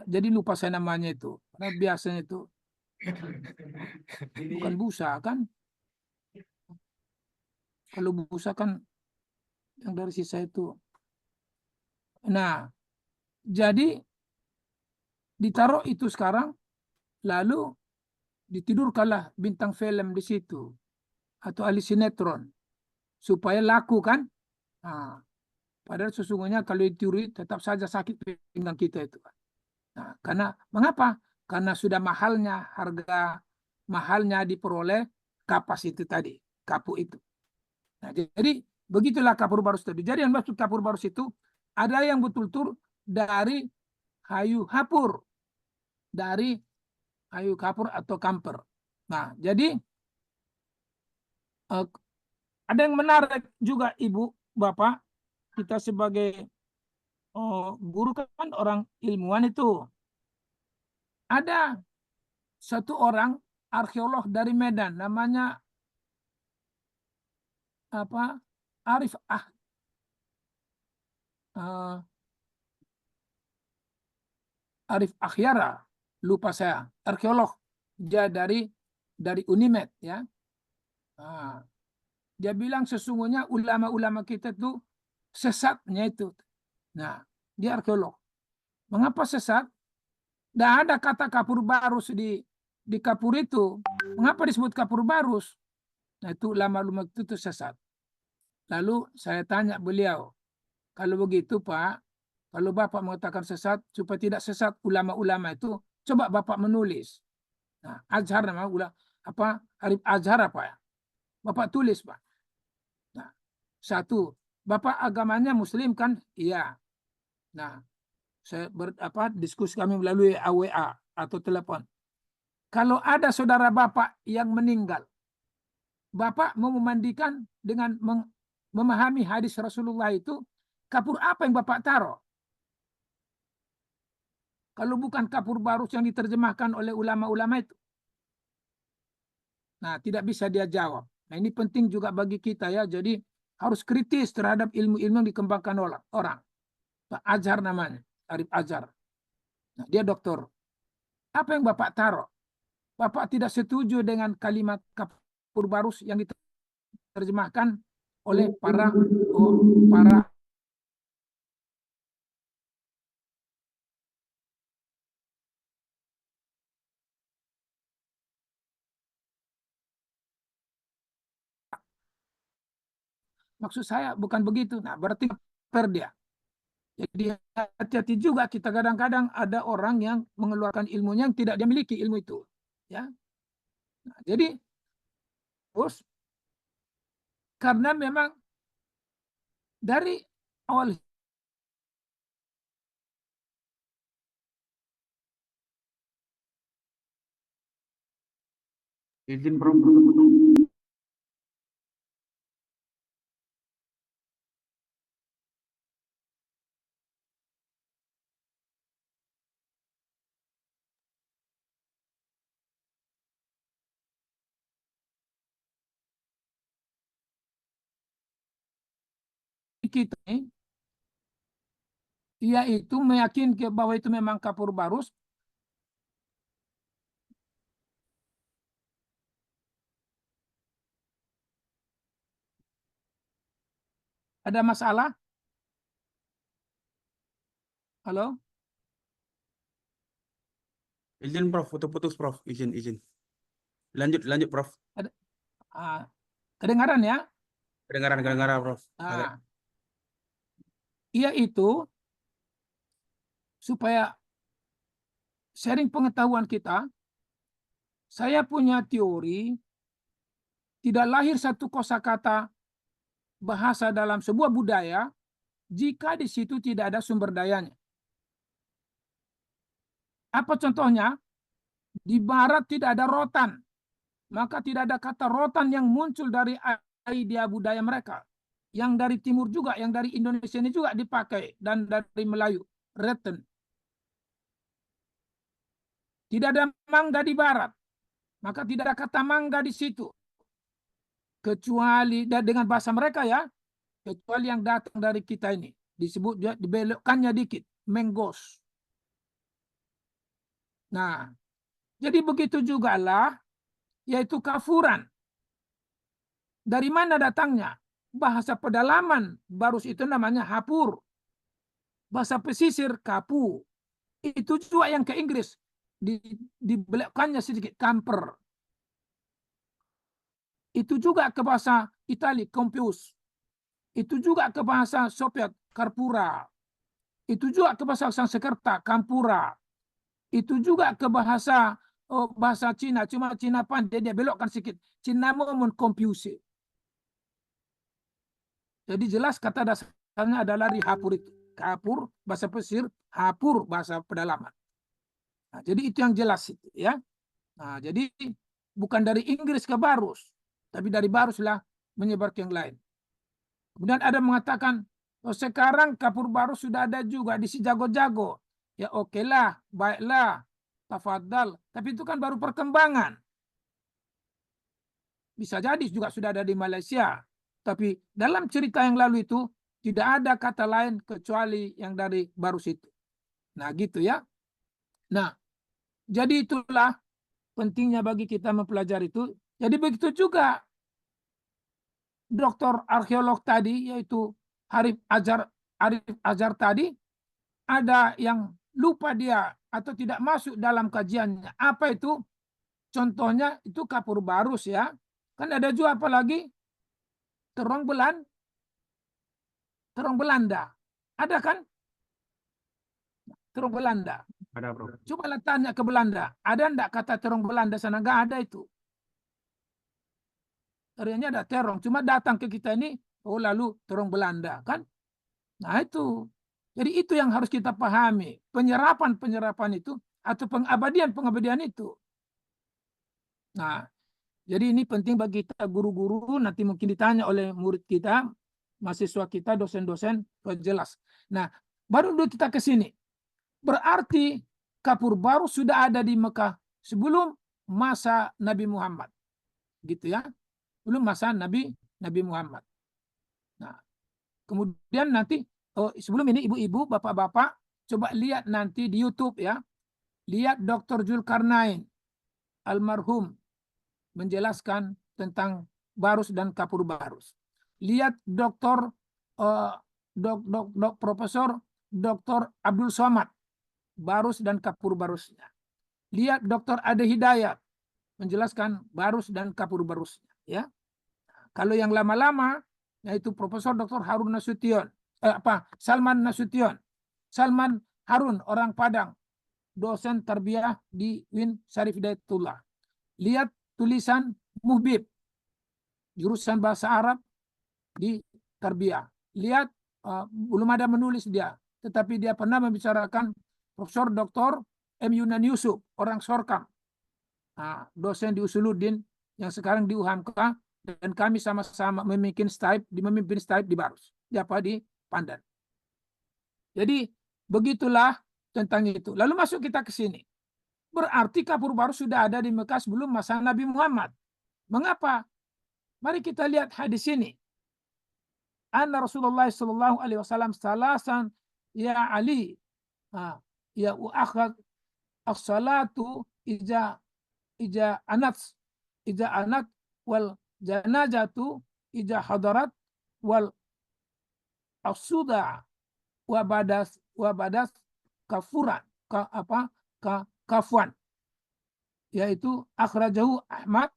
jadi lupa saya namanya itu. Karena biasanya itu bukan busa kan? Kalau busa kan yang dari sisa itu. Nah, jadi ditaruh itu sekarang, lalu ditidurkanlah bintang film di situ atau ahli sinetron supaya laku kan. Nah, padahal sesungguhnya kalau ditiuri tetap saja sakit pinggang kita itu. Nah, karena mengapa? Karena sudah harga mahalnya diperoleh kapas itu tadi, kapur itu. Nah, jadi begitulah kapur barus tadi. Jadi yang maksud kapur barus itu ada yang betul-betul dari kayu kapur, dari kayu kapur atau kamper. Nah, jadi ada yang menarik juga Ibu, Bapak, kita sebagai guru kan orang ilmuwan itu. Ada satu orang arkeolog dari Medan, namanya apa? Arif Arif Akhyara, lupa saya, arkeolog. Dia dari Unimed ya. Nah, dia bilang sesungguhnya ulama-ulama kita itu sesatnya itu. Nah, dia arkeolog. Mengapa sesat? Tidak ada kata kapur barus di kapur itu. Mengapa disebut kapur barus? Nah, itu ulama-ulama itu sesat. Lalu saya tanya beliau, kalau begitu Pak, kalau Bapak mengatakan sesat, supaya tidak sesat ulama-ulama itu, coba Bapak menulis. Nah, Azhar nama apa? Arif Azhar apa ya? Bapak tulis Pak. Nah, satu, Bapak agamanya Muslim kan? Iya. Nah, saya diskusi kami melalui AWA atau telepon. Kalau ada saudara Bapak yang meninggal, Bapak mau memandikan dengan memahami hadis Rasulullah itu, kapur apa yang Bapak taruh? Kalau bukan kapur barus yang diterjemahkan oleh ulama-ulama itu. Nah, tidak bisa dia jawab. Nah, ini penting juga bagi kita ya. Jadi harus kritis terhadap ilmu-ilmu yang dikembangkan orang. Pak Azhar namanya, Arif Azhar. Nah, dia doktor. Apa yang Bapak taruh? Bapak tidak setuju dengan kalimat kapur barus yang diterjemahkan oleh para maksud saya bukan begitu. Nah, berarti per dia. Jadi hati-hati juga kita kadang-kadang ada orang yang mengeluarkan ilmunya yang tidak dia miliki ilmu itu. Ya. Nah, jadi terus karena memang dari awal izin Prof potong-potong. kita ini, yaitu meyakinkan bahwa itu memang kapur barus. Ada masalah? Halo? Izin Prof, putus-putus Prof, izin. Lanjut Prof. Kedengaran ya? Kedengaran Prof. Nah, yaitu supaya sharing pengetahuan kita, saya punya teori tidak lahir satu kosakata bahasa dalam sebuah budaya jika di situ tidak ada sumber dayanya. Apa contohnya? Di barat tidak ada rotan, maka tidak ada kata rotan yang muncul dari idea budaya mereka. Yang dari timur juga, yang dari Indonesia ini juga dipakai, dan dari Melayu, rotan. Tidak ada mangga di barat, maka tidak ada kata mangga di situ. Kecuali dengan bahasa mereka ya, kecuali yang datang dari kita ini. Disebut, dibelokkannya dikit, mangoes. Nah, jadi begitu juga lah, yaitu kafuran. Dari mana datangnya? Bahasa pedalaman Barus itu namanya hapur. Bahasa pesisir kapu. Itu juga yang ke Inggris. Dibelokkannya sedikit kamper. Itu juga ke bahasa Itali compus. Itu juga ke bahasa Soviet karpura. Itu juga ke bahasa Sanskerta kampura. Itu juga ke bahasa Cina, cuma Cina pandai dia belokkan sedikit. Cina mau Confucius. Jadi jelas kata dasarnya adalah di hapur itu. Hapur bahasa pesisir, hapur bahasa pedalaman. Nah, jadi itu yang jelas itu ya. Nah, jadi bukan dari Inggris ke Barus, tapi dari Barus lah menyebar ke yang lain. Kemudian ada mengatakan, oh, sekarang kapur Barus sudah ada juga di si jago-jago. Ya oke lah, baiklah, tafadhal. Tapi itu kan baru perkembangan. Bisa jadi juga sudah ada di Malaysia. Tapi dalam cerita yang lalu itu tidak ada kata lain kecuali yang dari Barus itu. Nah gitu ya. Nah jadi itulah pentingnya bagi kita mempelajari itu. Jadi begitu juga doktor arkeolog tadi yaitu Arif Azhar tadi, ada yang lupa dia atau tidak masuk dalam kajiannya. Apa itu? Contohnya itu kapur Barus ya. Kan ada juga apalagi terong Belanda. Ada kan? Terong Belanda. Ada Prof. Coba tanya ke Belanda. Ada enggak kata terong Belanda sana? Enggak ada itu. Ternyata ada terong. Cuma datang ke kita ini, oh lalu terong Belanda kan? Nah itu. Jadi itu yang harus kita pahami. Penyerapan itu atau pengabadian itu. Nah, jadi ini penting bagi kita guru-guru, nanti mungkin ditanya oleh murid kita, mahasiswa kita, dosen-dosen, jelas. Nah, baru dulu kita ke sini. Berarti kapur baru sudah ada di Mekah sebelum masa Nabi Muhammad. Gitu ya. Belum masa Nabi Muhammad. Nah, kemudian nanti sebelum ini ibu-ibu, bapak-bapak, coba lihat nanti di YouTube ya. Lihat Dr. Zulkarnain almarhum menjelaskan tentang Barus dan kapur Barus. Lihat Profesor Dr. Abdul Somad Barus dan kapur Barusnya. Lihat Dr. Ade Hidayat menjelaskan Barus dan kapur Barusnya ya. Kalau yang lama-lama yaitu Profesor Dr. Harun Nasution, Salman Nasution. Salman Harun orang Padang, dosen tarbiyah di UIN Syarif Hidayatullah. Lihat tulisan Muhbib, jurusan bahasa Arab di tarbiyah. Lihat belum ada menulis dia, tetapi dia pernah membicarakan Profesor Dr. M. Yunan Yusuf, orang Sorkam, dosen di Usuluddin yang sekarang di UHAMKA, dan kami sama-sama memimpin STAIP di Barus, di Pandan. Jadi begitulah tentang itu. Lalu masuk kita ke sini. Berarti kapur Barus sudah ada di Mekah sebelum masa Nabi Muhammad. Mengapa? Mari kita lihat hadis ini. Anna Rasulullah sallallahu alaihi wasallam salasan ya Ali. Ya uakhad as-salatu ija anat wal janazatu ija hadarat wal asuda wa badas kafuran kafuan. yaitu akhrajahu Ahmad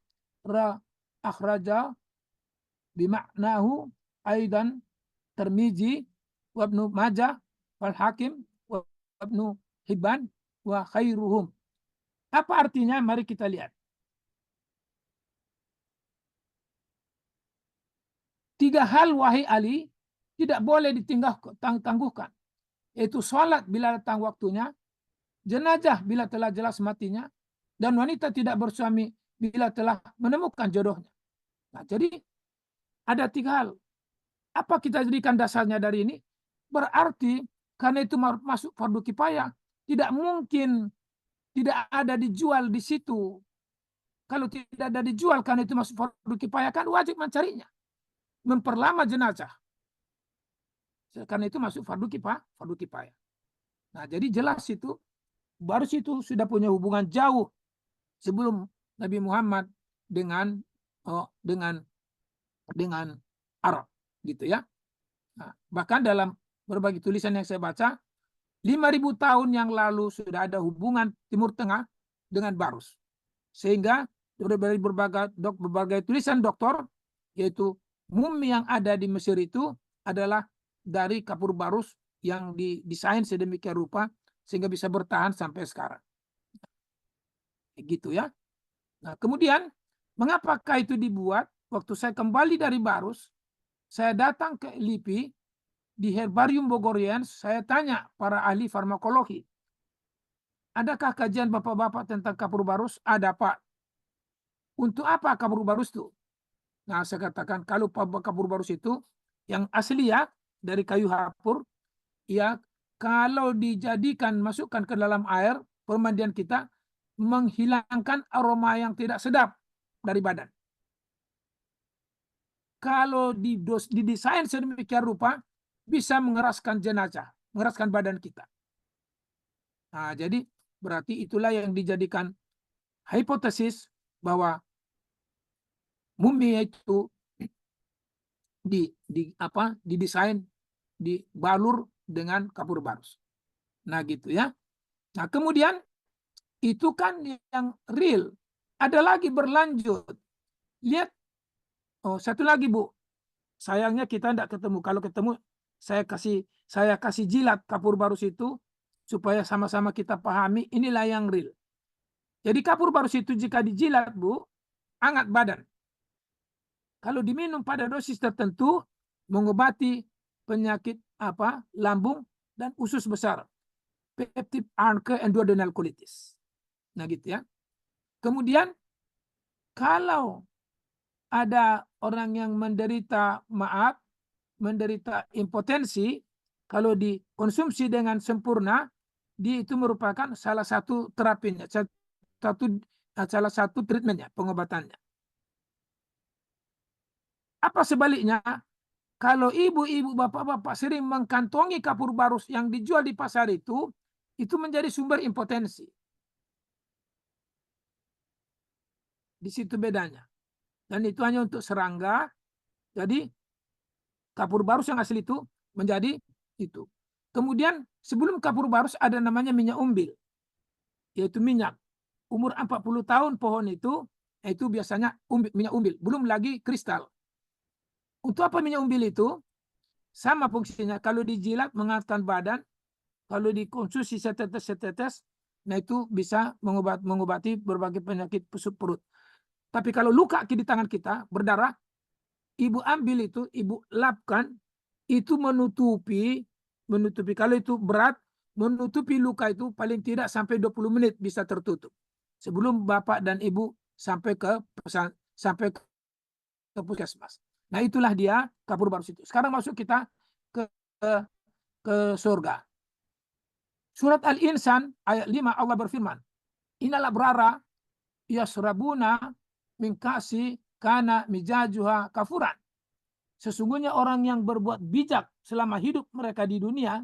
akhraja bimaknahu aidan Tirmizi wa Ibnu Majah wal Hakim wa Ibnu Hibban wa khairuhum. Apa artinya? Mari kita lihat. 3 hal wahai Ali tidak boleh ditangguhkan, yaitu sholat bila datang waktunya, jenazah bila telah jelas matinya, dan wanita tidak bersuami bila telah menemukan jodohnya. Nah, jadi ada 3 hal. Apa kita jadikan dasarnya dari ini? Berarti karena itu masuk fardu kifayah, tidak mungkin tidak ada dijual di situ. Kalau tidak ada dijual karena itu masuk fardu kifayah, kan wajib mencarinya, memperlama jenazah. Karena itu masuk fardu kifayah. Nah, jadi jelas itu, baru situ sudah punya hubungan jauh sebelum Nabi Muhammad dengan Arab, gitu ya. Nah, bahkan dalam berbagai tulisan yang saya baca, 5.000 tahun yang lalu sudah ada hubungan Timur Tengah dengan Barus. Sehingga dari berbagai tulisan doktor, yaitu mumi yang ada di Mesir itu adalah dari kapur Barus yang didesain sedemikian rupa sehingga bisa bertahan sampai sekarang. Gitu ya. Nah, kemudian mengapakah itu dibuat? Waktu saya kembali dari Barus, saya datang ke LIPI di Herbarium Bogorian, saya tanya para ahli farmakologi, adakah kajian bapak-bapak tentang kapur barus? Ada, Pak. Untuk apa kapur barus itu? Nah, saya katakan kalau kapur barus itu yang asli ya dari kayu hapur, ya kalau dijadikan masukkan ke dalam air pemandian kita, menghilangkan aroma yang tidak sedap dari badan. Kalau didesain sedemikian rupa, bisa mengeraskan jenazah, mengeraskan badan kita. Nah, jadi berarti itulah yang dijadikan hipotesis bahwa mumi itu didesain, dibalur dengan kapur barus. Nah, gitu ya. Nah, kemudian itu kan yang real. Ada lagi berlanjut. Lihat, satu lagi Bu. Sayangnya kita tidak ketemu. Kalau ketemu, saya kasih jilat kapur barus itu supaya sama-sama kita pahami. Inilah yang real. Jadi kapur barus itu jika dijilat Bu, hangat badan. Kalau diminum pada dosis tertentu, mengobati penyakit lambung dan usus besar, peptic ulcer duodenal colitis. Nah, gitu ya. Kemudian kalau ada orang yang menderita impotensi, kalau dikonsumsi dengan sempurna, dia itu merupakan salah satu terapinya, salah satu treatmentnya, pengobatannya. Apa sebaliknya? Kalau ibu-ibu, bapak-bapak sering mengkantongi kapur barus yang dijual di pasar itu menjadi sumber impotensi. Di situ bedanya. Dan itu hanya untuk serangga. Jadi kapur barus yang asli itu menjadi itu. Kemudian sebelum kapur barus ada namanya minyak umbil. Yaitu minyak. Umur 40 tahun pohon itu biasanya minyak umbil. Belum lagi kristal. Untuk apa minyak umbil itu? Sama fungsinya. Kalau dijilat menghangatkan badan. Kalau dikonsumsi setetes, nah itu bisa mengobati berbagai penyakit pusuk perut. Tapi kalau luka di tangan kita berdarah, ibu ambil itu, ibu lapkan, itu menutupi kalau itu berat, menutupi luka itu paling tidak sampai 20 menit bisa tertutup. Sebelum bapak dan ibu sampai ke puskesmas. Nah, itulah dia kapur barus itu. Sekarang masuk kita ke surga. Surat Al-Insan ayat 5 Allah berfirman, Innal abrara yasrabuna min kasi kana mijajuha kafuran. Sesungguhnya orang yang berbuat bijak selama hidup mereka di dunia,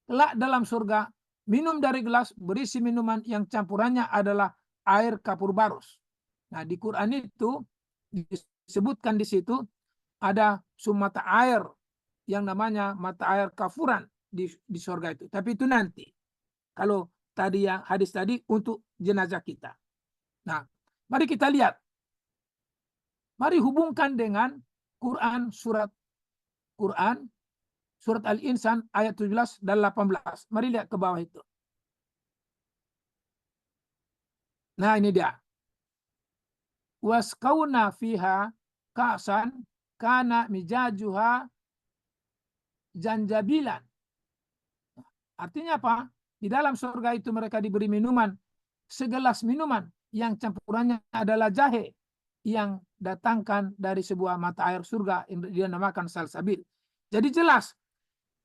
kelak dalam surga minum dari gelas berisi minuman yang campurannya adalah air kapur barus. Nah, di Quran itu disebutkan di situ ada sumata air yang namanya mata air kafuran di surga itu. Tapi itu nanti. Kalau tadi yang hadis tadi untuk jenazah kita. Nah, mari kita lihat. Mari hubungkan dengan Quran surat Al-Insan ayat 17 dan 18. Mari lihat ke bawah itu. Nah, ini dia. Waskauna fiha ka'san kana mijajuha janjabilan. Artinya apa? Di dalam surga itu mereka diberi minuman, segelas minuman yang campurannya adalah jahe yang datangkan dari sebuah mata air surga yang dinamakan salsabil. Jadi jelas,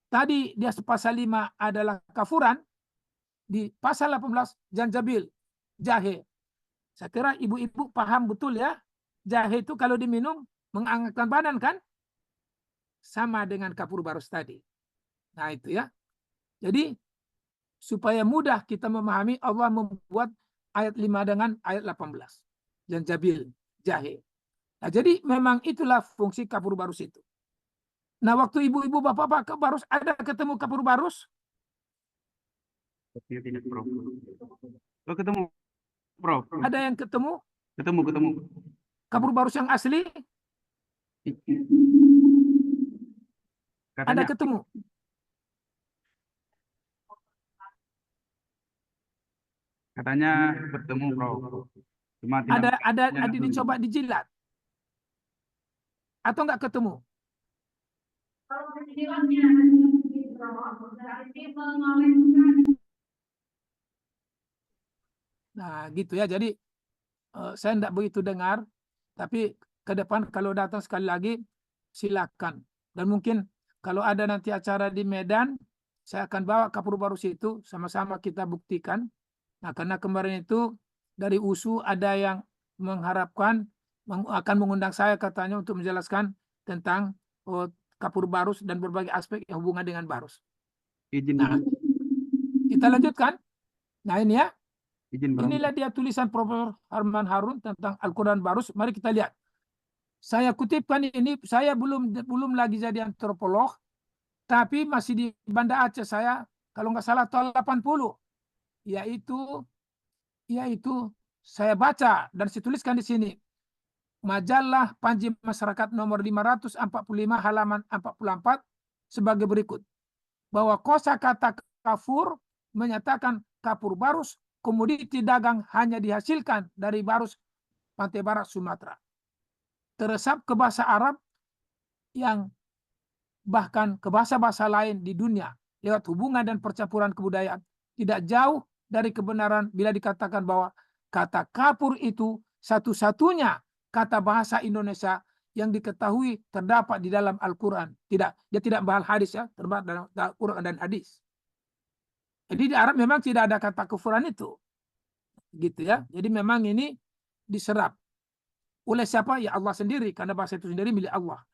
tadi dia pasal 5 adalah kafuran, di pasal 18 janjabil, jahe. Saya kira ibu-ibu paham betul ya, jahe itu kalau diminum menghangatkan badan kan? Sama dengan kapur barus tadi. Nah itu ya. Jadi supaya mudah kita memahami, Allah membuat ayat 5 dengan ayat 18. Janjabil, jahe. Nah, jadi memang itulah fungsi kapur barus itu. Nah, waktu ibu-ibu, bapak-bapak barus, ada ketemu kapur barus? Tidak, Prof. Oh, ketemu, Prof. Ada yang ketemu? Ketemu. Kapur barus yang asli? Ada Katanya, ketemu? bertemu, Prof. Cuma tidak Ada dicoba dijilat? Atau enggak ketemu? Nah, gitu ya. Jadi saya tidak begitu dengar, tapi ke depan kalau datang sekali lagi silakan. Dan mungkin kalau ada nanti acara di Medan, saya akan bawa kapur barus itu sama-sama kita buktikan. Nah, karena kemarin itu dari USU ada yang mengharapkan akan mengundang saya katanya untuk menjelaskan tentang kapur barus dan berbagai aspek yang hubungan dengan barus. izin. Nah, kita lanjutkan. Nah, ini ya. Izin, Prof. Inilah dia tulisan Profesor Harman Harun tentang Al-Quran Barus. Mari kita lihat. Saya kutipkan ini, saya belum lagi jadi antropolog, tapi masih di Banda Aceh saya, kalau nggak salah tahun 80, yaitu saya baca dan saya tuliskan di sini. Majalah Panji Masyarakat nomor 545 halaman 44 sebagai berikut. Bahwa kosakata kafur menyatakan kapur barus komoditi dagang hanya dihasilkan dari barus pantai barat Sumatera. Teresap ke bahasa Arab yang bahkan ke bahasa-bahasa lain di dunia lewat hubungan dan percampuran kebudayaan. Tidak jauh dari kebenaran bila dikatakan bahwa kata kapur itu satu-satunya kata bahasa Indonesia yang diketahui terdapat di dalam Al-Quran. Dia tidak bahas hadis ya, terdapat dalam Al-Quran dan hadis. Jadi di Arab memang tidak ada kata kufuran itu. Gitu ya. Jadi memang ini diserap. Oleh siapa? Ya Allah sendiri. Karena bahasa itu sendiri milik Allah.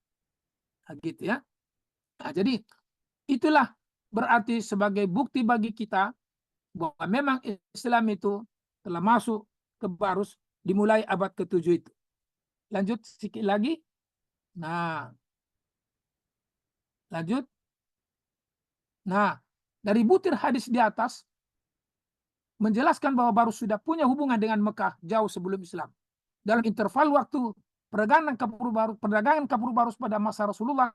Nah, gitu ya. Nah, jadi itulah berarti sebagai bukti bagi kita bahwa memang Islam itu telah masuk ke Barus dimulai abad ke-7 itu. Lanjut sedikit lagi. Nah. Lanjut. Nah, dari butir hadis di atas menjelaskan bahwa Barus sudah punya hubungan dengan Mekah jauh sebelum Islam. Dalam interval waktu perdagangan kapur barus pada masa Rasulullah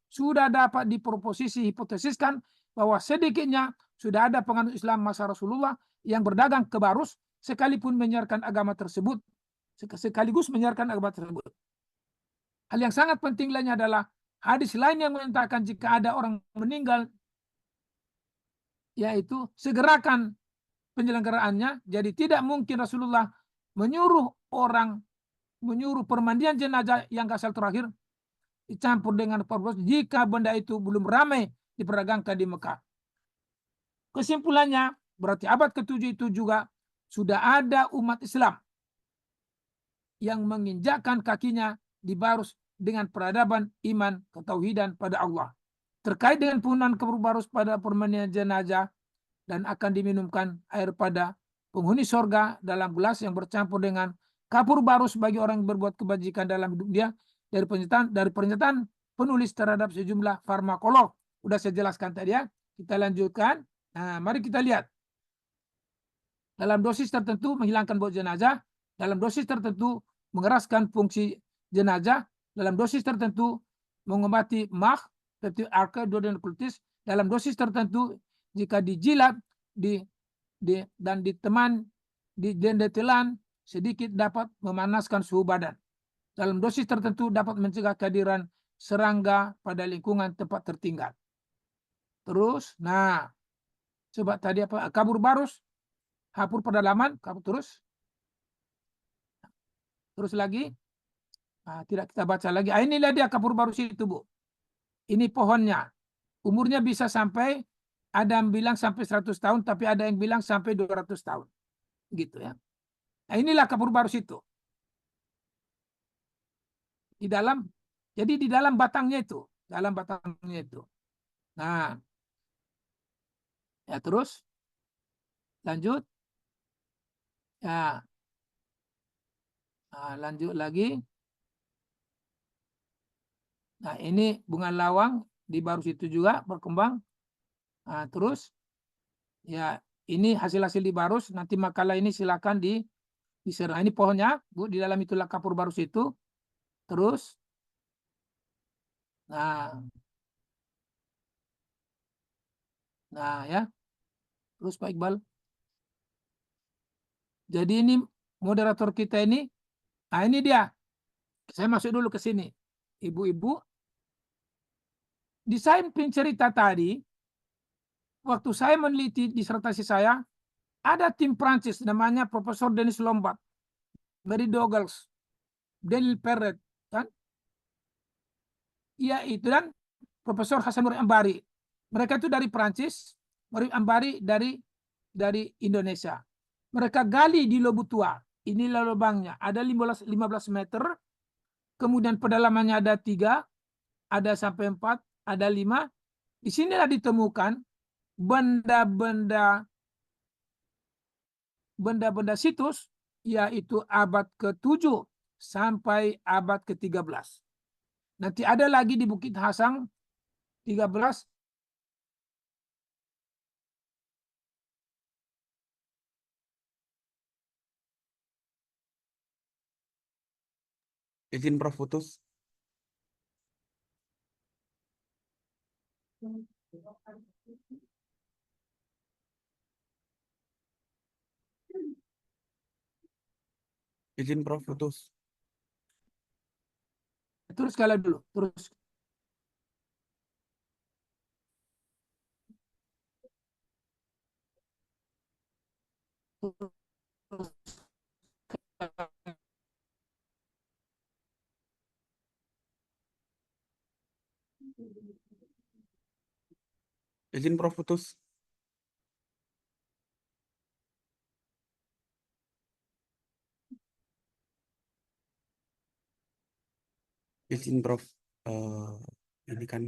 sudah dapat diproposisi hipotesiskan bahwa sedikitnya sudah ada penganut Islam masa Rasulullah yang berdagang ke Barus sekalipun menyiarkan agama tersebut, sekaligus menyiarkan agama tersebut. Hal yang sangat penting lainnya adalah hadis lain yang menyatakan jika ada orang meninggal, yaitu segerakan penyelenggaraannya. Jadi tidak mungkin Rasulullah menyuruh permandian jenazah yang asal terakhir dicampur dengan perbuatan jika benda itu belum ramai diperdagangkan di Mekah. Kesimpulannya berarti abad ke-7 itu juga sudah ada umat Islam yang menginjakkan kakinya di Barus dengan peradaban iman ketauhidan pada Allah. Terkait dengan penggunaan kapur barus pada permandian jenazah dan akan diminumkan air pada penghuni sorga dalam gelas yang bercampur dengan kapur barus bagi orang yang berbuat kebajikan dalam hidup dia, dari pernyataan penulis terhadap sejumlah farmakolog. Udah saya jelaskan tadi ya. Kita lanjutkan. Nah, mari kita lihat. Dalam dosis tertentu menghilangkan bau jenazah, dalam dosis tertentu mengeraskan fungsi jenazah, dalam dosis tertentu mengobati mah, arke, duodenal colitis, dalam dosis tertentu jika dijilat dan ditelan sedikit dapat memanaskan suhu badan. Dalam dosis tertentu dapat mencegah kehadiran serangga pada lingkungan tempat tertinggal. Terus, nah, coba tadi apa? Kabur barus, hapur pedalaman, kabur terus lagi. Nah, tidak kita baca lagi. Inilah dia kapur barus itu, Bu. Ini pohonnya. Umurnya bisa sampai, ada yang bilang sampai 100 tahun, tapi ada yang bilang sampai 200 tahun. Gitu ya. Nah, inilah kapur barus itu. Jadi di dalam batangnya itu. Nah, ya terus. Lanjut. Ya. Nah, lanjut lagi. Nah, ini bunga lawang di barus itu juga berkembang. Nah, terus ya ini hasil-hasil di barus. Nanti makalah ini silakan diserang. Nah, ini pohonnya, Bu, di dalam itulah kapur barus itu. Terus, nah ya, terus Pak Iqbal. Jadi ini moderator kita ini, nah ini dia. Saya masuk dulu ke sini, ibu-ibu. Di samping cerita tadi, waktu saya meneliti disertasi saya, ada tim Prancis namanya Profesor Denis Lombard, Mary Douglas, Daniel Perret, kan? Iya itu, dan Profesor Hasan Murid Ambari. Mereka itu dari Prancis, Murid Ambari dari Indonesia. Mereka gali di Lobutua. Inilah lubangnya. Ada 15 meter. Kemudian pedalamannya ada 3, ada sampai 4, ada 5. Di sinilah ditemukan benda-benda situs, yaitu abad ke-7 sampai abad ke-13. Nanti ada lagi di Bukit Hasang 13. Izin Prof putus. Izin Prof putus. Terus sekali dulu. Terus. Izin Prof putus. Izin Prof. Ini kan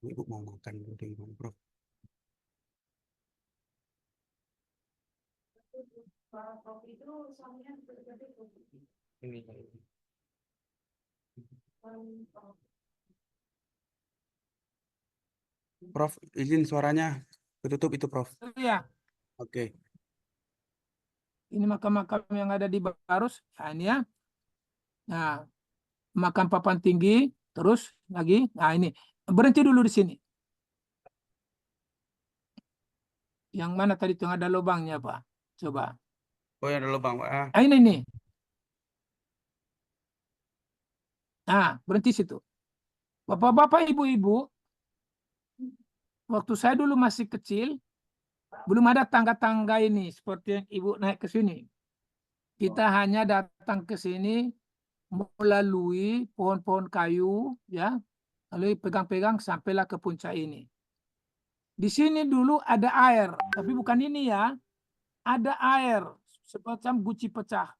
Ibu mau makan udah gimana Prof? Ini. Prof, izin suaranya ketutup itu Prof. Iya. Oke. Ini makam-makam yang ada di Barus. Nah, ini ya. Nah, makam papan tinggi. Terus lagi. Nah, ini. Berhenti dulu di sini. Yang mana tadi tuh ada lubangnya, Pak? Coba. Oh, ya ada lubang, Pak. Ah, ini. Nah, berhenti situ. Bapak-bapak, ibu-ibu, waktu saya dulu masih kecil, belum ada tangga-tangga ini seperti yang Ibu naik ke sini. Kita hanya datang ke sini melalui pohon-pohon kayu, ya, lalu pegang-pegang sampailah ke puncak ini. Di sini dulu ada air, tapi bukan ini ya. Ada air, semacam guci pecah.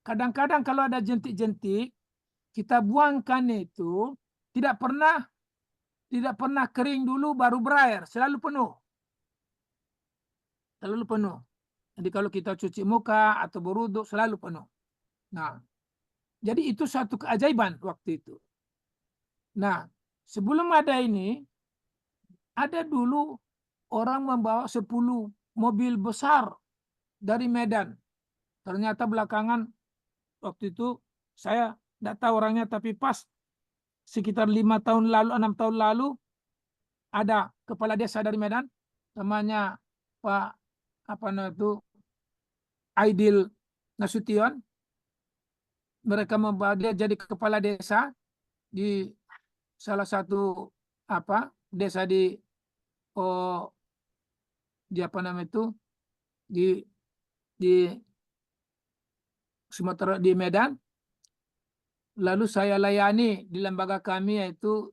Kadang-kadang kalau ada jentik-jentik, kita buangkan itu, tidak pernah kering dulu baru berair, selalu penuh. Selalu penuh. Jadi kalau kita cuci muka atau berwudu selalu penuh. Nah, jadi itu satu keajaiban waktu itu. Nah, sebelum ada ini, ada dulu orang membawa 10 mobil besar dari Medan. Ternyata belakangan waktu itu saya tidak tahu orangnya, tapi pas sekitar 5 tahun lalu, 6 tahun lalu, ada kepala desa dari Medan, namanya Pak apa namanya itu Aidil Nasution. Mereka membawa dia jadi kepala desa di salah satu desa di apa namanya itu di Sumatera, di Medan. Lalu saya layani di lembaga kami yaitu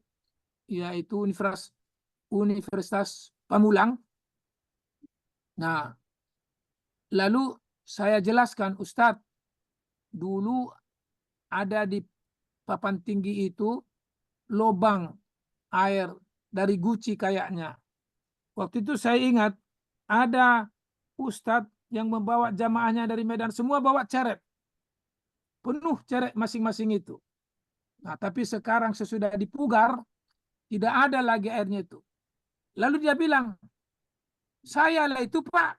Universitas Pamulang. Nah, lalu saya jelaskan, Ustadz, dulu ada di papan tinggi itu lubang air dari guci kayaknya. Waktu itu saya ingat ada Ustadz yang membawa jamaahnya dari Medan, semua bawa ceret. Penuh ceret masing-masing itu. Nah, tapi sekarang sesudah dipugar, tidak ada lagi airnya itu. Lalu dia bilang, saya lah itu Pak.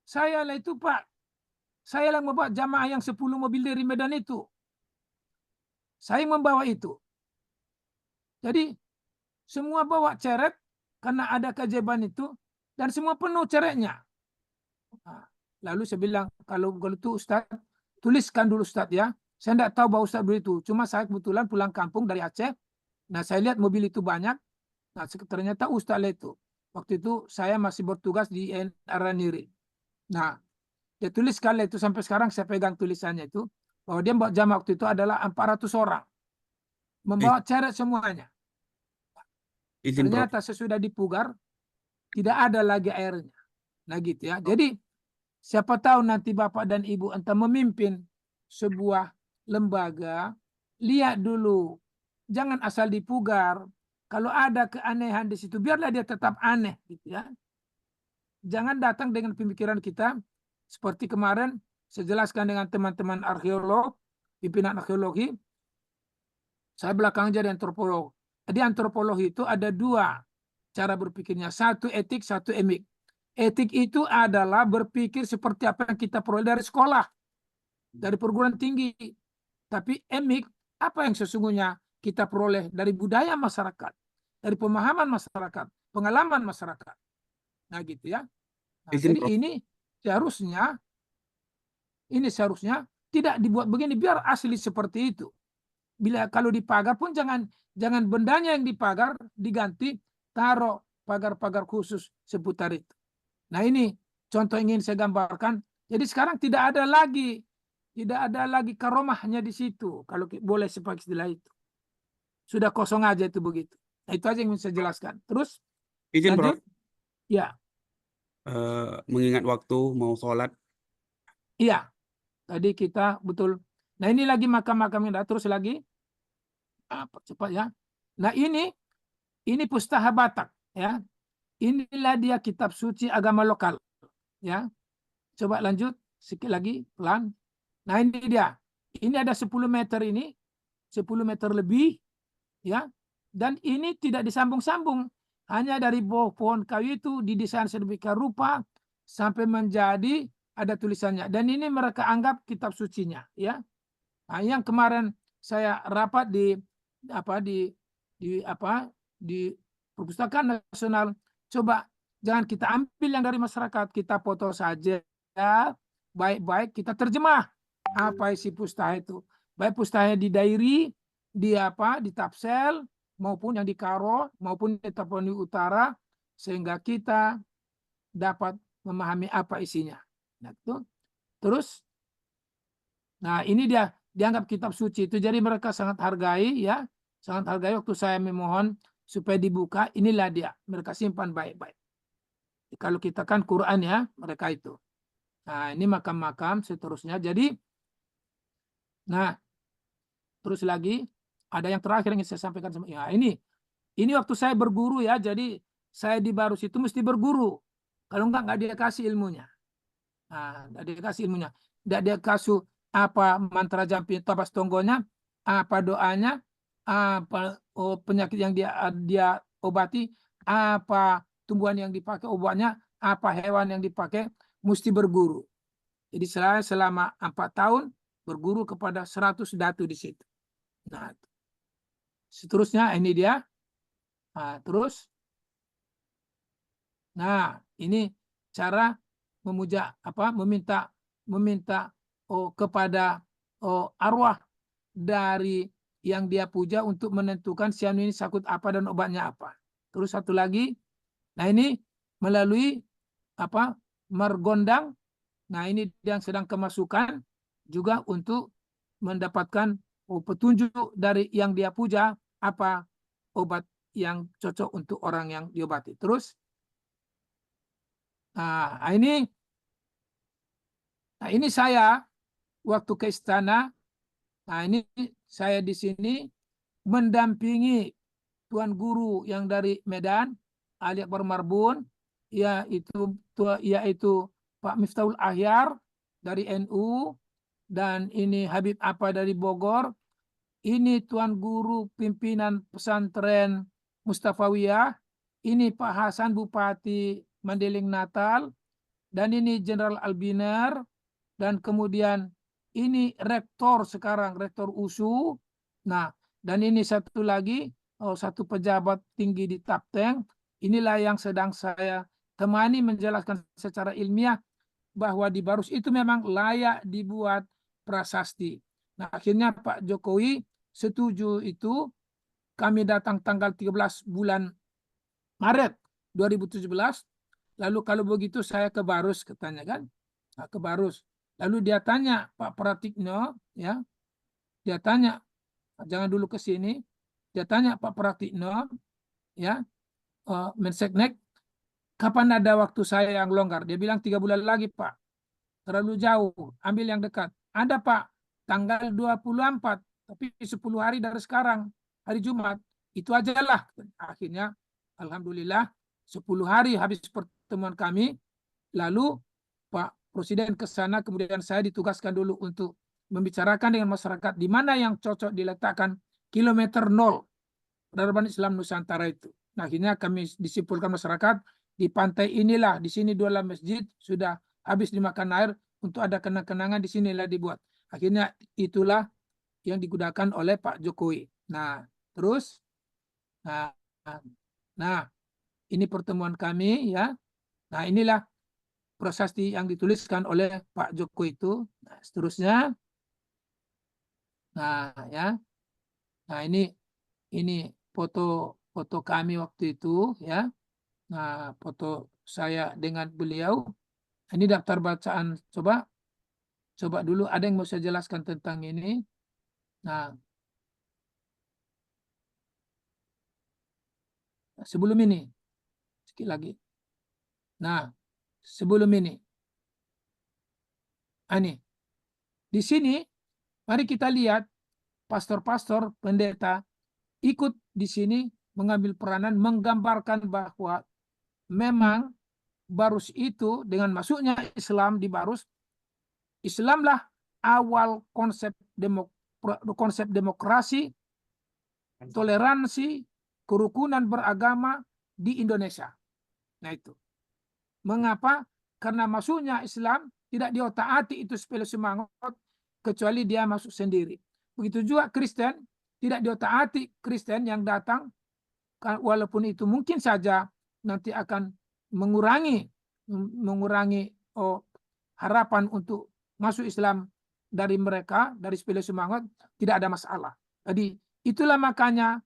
Saya lah itu Pak. Saya yang membawa jamaah yang 10 mobil dari Medan itu. Saya yang membawa itu. Jadi semua bawa ceret karena ada keajaiban itu dan semua penuh ceretnya. Nah, lalu saya bilang, kalau itu Ustaz, tuliskan dulu Ustaz ya. Saya tidak tahu bahwa Ustaz begitu. Cuma saya kebetulan pulang kampung dari Aceh. Nah, saya lihat mobil itu banyak. Nah, ternyata Ustaz itu. Waktu itu saya masih bertugas di Araniri. Nah, dia tuliskan itu, sampai sekarang saya pegang tulisannya itu, bahwa dia membawa jamaah waktu itu adalah 400 orang. Membawa ceret semuanya. Izin, Prof. Ternyata sesudah dipugar, tidak ada lagi airnya. Nah gitu ya. Jadi siapa tahu nanti Bapak dan Ibu entah memimpin sebuah lembaga, lihat dulu. Jangan asal dipugar. Kalau ada keanehan di situ, biarlah dia tetap aneh. Gitu ya. Jangan datang dengan pemikiran kita. Seperti kemarin, saya jelaskan dengan teman-teman arkeolog, pimpinan arkeologi. Saya belakangan jadi antropolog. Jadi antropologi itu ada 2 cara berpikirnya. Satu etik, satu emik. Etik itu adalah berpikir seperti apa yang kita peroleh dari sekolah, dari perguruan tinggi. Tapi emik, apa yang sesungguhnya kita peroleh dari budaya masyarakat, dari pemahaman masyarakat, pengalaman masyarakat. Nah gitu ya. Nah, Izin, jadi Prof. ini seharusnya tidak dibuat begini, biar asli seperti itu. Bila kalau dipagar pun jangan bendanya yang dipagar diganti, taruh pagar-pagar khusus seputar itu. Nah ini contoh yang ingin saya gambarkan. Jadi sekarang tidak ada lagi karomahnya di situ, kalau boleh sepakai istilah itu. Sudah kosong aja itu begitu. Nah, itu aja yang ingin saya jelaskan. Terus Izin, Prof. lanjut. Ya, Mengingat waktu mau sholat. iya. Tadi kita betul. Nah ini lagi makam-makam yang ada. Terus lagi. Cepat ya. Nah ini Pustaha Batak ya. Inilah dia kitab suci agama lokal ya. Coba lanjut sedikit lagi pelan. Nah ini dia. Ini ada 10 meter ini, 10 meter lebih ya. Dan ini tidak disambung-sambung. Hanya dari pohon kayu itu didesain sedemikian rupa sampai menjadi ada tulisannya. Dan ini mereka anggap kitab sucinya ya. Nah, yang kemarin saya rapat di Perpustakaan Nasional, coba jangan kita ambil yang dari masyarakat, kita foto saja baik-baik, kita terjemah apa isi pustaha itu, baik pustaha di Dairi, di Tapsel, maupun yang di Karo, maupun di Tapani Utara, sehingga kita dapat memahami apa isinya. Nah, itu. Terus, nah ini dia dianggap kitab suci itu, jadi mereka sangat hargai ya, sangat hargai. Waktu saya memohon supaya dibuka, inilah dia, mereka simpan baik-baik. Kalau kita kan Quran ya, mereka itu. Nah ini makam-makam seterusnya. Jadi, nah terus lagi ada yang terakhir yang saya sampaikan. Ya, ini waktu saya berguru ya, jadi saya di Barus itu mesti berguru. Kalau nggak dia kasih ilmunya. Nah, dia kasih ilmunya. Dia kasih apa mantra jampi tabas tonggonya, apa doanya, apa penyakit yang dia obati, apa tumbuhan yang dipakai obatnya, apa hewan yang dipakai, mesti berguru. Jadi saya selama 4 tahun berguru kepada 100 datu di situ. Nah, seterusnya ini dia. Nah, terus, nah ini cara memuja meminta kepada arwah dari yang dia puja untuk menentukan si anu ini sakit apa dan obatnya apa. Terus satu lagi, nah ini melalui margondang. Nah ini yang sedang kemasukan juga untuk mendapatkan petunjuk dari yang dia puja apa obat yang cocok untuk orang yang diobati. Terus, nah ini saya waktu ke istana. Nah ini saya di sini mendampingi tuan guru yang dari Medan, Ali Akbar Marbun, yaitu Pak Miftahul Ahyar dari NU, dan ini Habib Apa dari Bogor. Ini tuan guru pimpinan pesantren Mustafawiyah. Ini Pak Hasan Bupati Mandeling Natal, dan ini Jenderal Albiner, dan kemudian ini rektor sekarang, rektor USU. Nah, dan ini satu lagi, satu pejabat tinggi di Tapteng. Inilah yang sedang saya temani menjelaskan secara ilmiah bahwa di Barus itu memang layak dibuat prasasti. Nah, akhirnya Pak Jokowi setuju itu. Kami datang tanggal 13 bulan Maret 2017. Lalu kalau begitu saya ke Barus, katanya kan. Nah, ke Barus. Lalu dia tanya Pak Pratikno, ya. Dia tanya, jangan dulu ke sini. Dia tanya Pak Pratikno, ya, Menseknek, kapan ada waktu saya yang longgar? Dia bilang 3 bulan lagi, Pak. Terlalu jauh, ambil yang dekat. Ada, Pak, tanggal 24, tapi 10 hari dari sekarang, hari Jumat. Itu aja lah. Akhirnya, alhamdulillah, 10 hari habis pertemuan kami, lalu Pak Presiden ke sana, kemudian saya ditugaskan dulu untuk membicarakan dengan masyarakat di mana yang cocok diletakkan kilometer 0 peradaban Islam Nusantara itu. Nah, akhirnya kami disimpulkan masyarakat di pantai inilah, di sini 2 masjid sudah habis dimakan air, untuk ada kenang-kenangan di sinilah dibuat. Akhirnya itulah yang digunakan oleh Pak Jokowi. Nah, terus, nah ini pertemuan kami, ya. Nah, inilah prasasti yang dituliskan oleh Pak Jokowi itu. Nah, seterusnya, nah ya, nah ini foto kami waktu itu, ya. Nah, foto saya dengan beliau. Ini daftar bacaan. Coba dulu, ada yang mau saya jelaskan tentang ini. Nah, sebelum ini, sedikit lagi. Nah, sebelum ini, ini di sini, mari kita lihat pastor-pastor, pendeta ikut di sini mengambil peranan menggambarkan bahwa memang Barus itu dengan masuknya Islam di Barus, Islamlah awal konsep demokrasi, toleransi, kerukunan beragama di Indonesia. Nah itu. Mengapa? Karena masuknya Islam tidak diotak-atik itu sepele semangat, kecuali dia masuk sendiri. Begitu juga Kristen, tidak diotak-atik Kristen yang datang, walaupun itu mungkin saja nanti akan mengurangi harapan untuk masuk Islam dari mereka, dari sepele semangat, tidak ada masalah. Jadi itulah makanya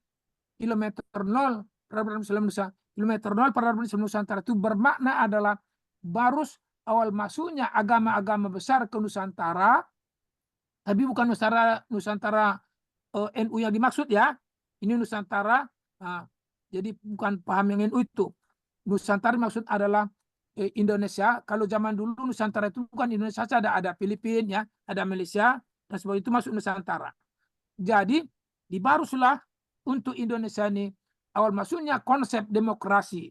kilometer 0 peradaban Islam Nusantara, kilometer 0 peradaban Islam Nusantara itu bermakna adalah Barus awal masuknya agama-agama besar ke Nusantara, tapi bukan Nusantara NU yang dimaksud, ya. Ini Nusantara, jadi bukan paham yang NU itu. Nusantara maksud adalah Indonesia. Kalau zaman dulu Nusantara itu bukan Indonesia saja, ada Filipina, ya, ada Malaysia, dan sebagainya, itu masuk Nusantara. Jadi di Baruslah untuk Indonesia ini awal masuknya konsep demokrasi,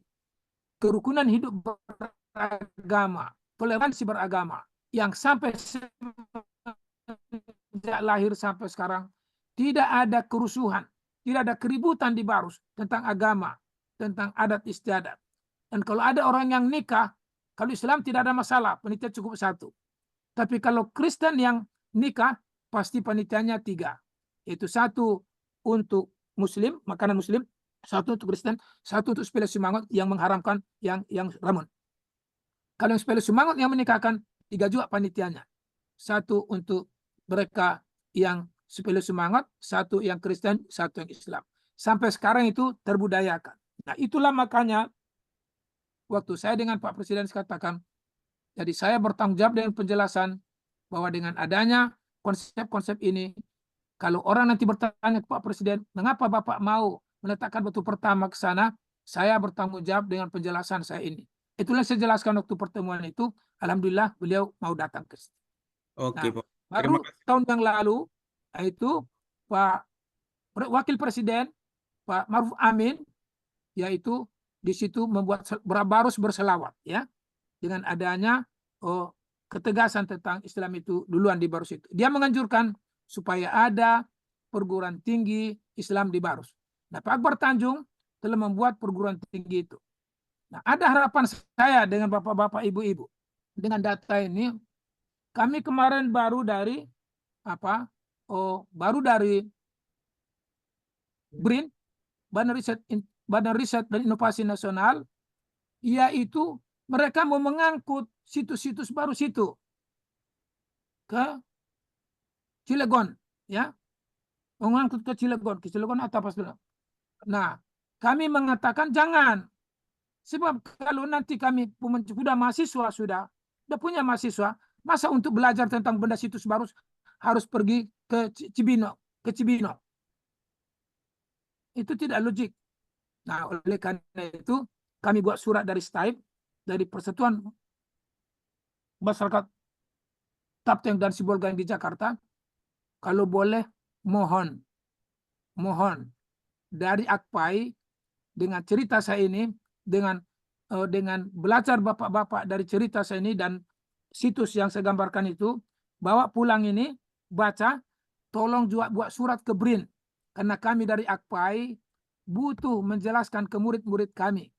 kerukunan hidup beragama, toleransi beragama, yang sampai sejak lahir sampai sekarang tidak ada kerusuhan, tidak ada keributan di Barus tentang agama, tentang adat istiadat. Dan kalau ada orang yang nikah, kalau Islam tidak ada masalah, penitia cukup 1. Tapi kalau Kristen yang nikah, pasti panitianya 3. Yaitu 1 untuk Muslim, makanan Muslim, 1 untuk Kristen, 1 untuk sepele semangat yang mengharamkan yang ramun. Kalau yang sepele semangat yang menikahkan, 3 juga panitianya. 1 untuk mereka yang sepele semangat, 1 yang Kristen, 1 yang Islam. Sampai sekarang itu terbudayakan. Nah, itulah makanya waktu saya dengan Pak Presiden katakan, jadi saya bertanggung jawab dengan penjelasan bahwa dengan adanya konsep-konsep ini, kalau orang nanti bertanya ke Pak Presiden, mengapa Bapak mau meletakkan batu pertama ke sana, saya bertanggung jawab dengan penjelasan saya ini. Itulah saya jelaskan waktu pertemuan itu. Alhamdulillah beliau mau datang ke sini. Oke, Nah, Pak. baru Terima kasih. tahun yang lalu, itu Pak Wakil Presiden, Pak Maruf Amin, yaitu di situ membuat barus berselawat, ya, dengan adanya ketegasan tentang Islam itu duluan di Barus itu. Dia menganjurkan supaya ada perguruan tinggi Islam di Barus. Nah, Pak Akbar Tanjung telah membuat perguruan tinggi itu. Nah, ada harapan saya dengan bapak-bapak, ibu-ibu. Dengan data ini, kami kemarin baru dari BRIN, Badan Riset dan Inovasi Nasional, yaitu mereka mau mengangkut situs-situs baru situ ke Cilegon, ya, mengangkut ke Cilegon atau apa sudah. Nah, kami mengatakan jangan, sebab kalau nanti kami sudah mahasiswa, sudah punya mahasiswa, masa untuk belajar tentang benda situs baru harus pergi ke Cibinong, itu tidak logik. Nah, oleh karena itu kami buat surat dari STAIP, dari Persatuan Masyarakat Tapteng dan Sibolga di Jakarta, kalau boleh mohon dari AKPAI dengan cerita saya ini, dengan belajar bapak-bapak dari cerita saya ini dan situs yang saya gambarkan itu, bawa pulang ini, baca, tolong juga buat surat ke BRIN, karena kami dari AKPAI butuh menjelaskan ke murid-murid kami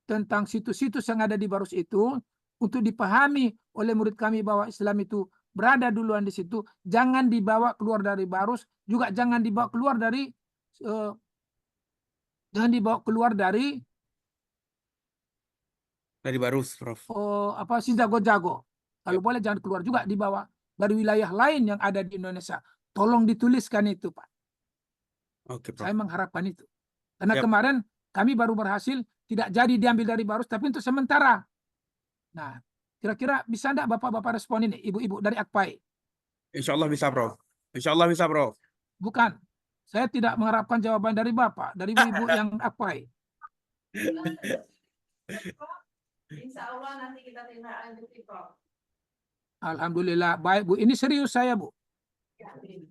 tentang situs-situs yang ada di Barus itu, untuk dipahami oleh murid kami bahwa Islam itu berada duluan di situ, jangan dibawa keluar dari Barus, juga jangan dibawa keluar dari Barus, Prof. Sinjago-jago. Kalau boleh jangan keluar juga, dibawa dari wilayah lain yang ada di Indonesia. Tolong dituliskan itu, Pak. Oke, Prof. Saya mengharapkan itu. Karena Yap. kemarin kami baru berhasil, tidak jadi diambil dari Barus, tapi untuk sementara. Nah, kira-kira bisa enggak bapak-bapak respon ini, ibu-ibu dari AKPAI? Insya Allah bisa, Prof. Insya Allah bisa, Prof. Bukan. Saya tidak mengharapkan jawaban dari bapak, dari ibu-ibu yang AKPAI. Insya Allah nanti kita tindak lanjuti, Prof. Alhamdulillah, baik Bu. Ini serius saya, Bu.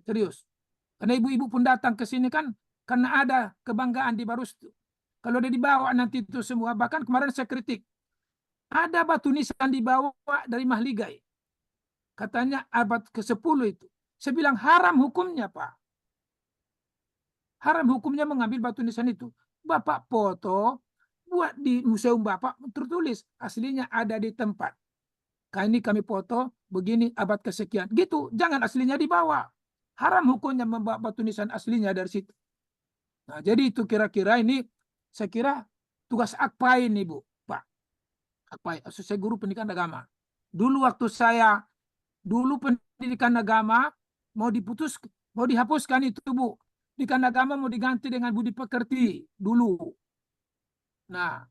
Serius. Karena ibu-ibu pun datang ke sini kan karena ada kebanggaan di Barus. Kalau dia dibawa nanti itu semua, bahkan kemarin saya kritik, ada batu nisan dibawa dari Mahligai, katanya abad ke-10 itu. Saya bilang haram hukumnya, Pak. Haram hukumnya mengambil batu nisan itu. Bapak foto, buat di museum Bapak, tertulis aslinya ada di tempat. Ini kami foto begini abad kesekian. Gitu, jangan aslinya dibawa. Haram hukumnya membawa batu nisan aslinya dari situ. Nah, jadi itu kira-kira ini saya kira tugas AKPAI ini, Bu, Pak. AKPAI, Asosiasi Guru Pendidikan Agama. Dulu waktu saya pendidikan agama mau dihapuskan itu, Bu. Pendidikan agama mau diganti dengan budi pekerti dulu. Nah,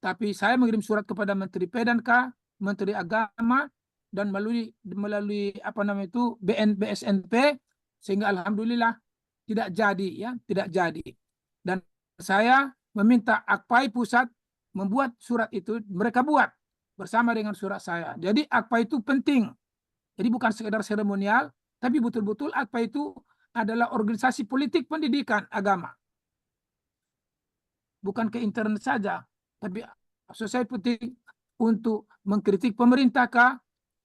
tapi saya mengirim surat kepada Menteri PDK, Menteri Agama, dan melalui BSNP, sehingga alhamdulillah tidak jadi, ya, tidak jadi. Dan saya meminta AKPAI pusat membuat surat itu, mereka buat bersama dengan surat saya. Jadi AKPAI itu penting. Jadi bukan sekedar seremonial, tapi betul-betul AKPAI itu adalah organisasi politik pendidikan agama. Bukan ke internet saja, tapi asosiasi penting untuk mengkritik pemerintah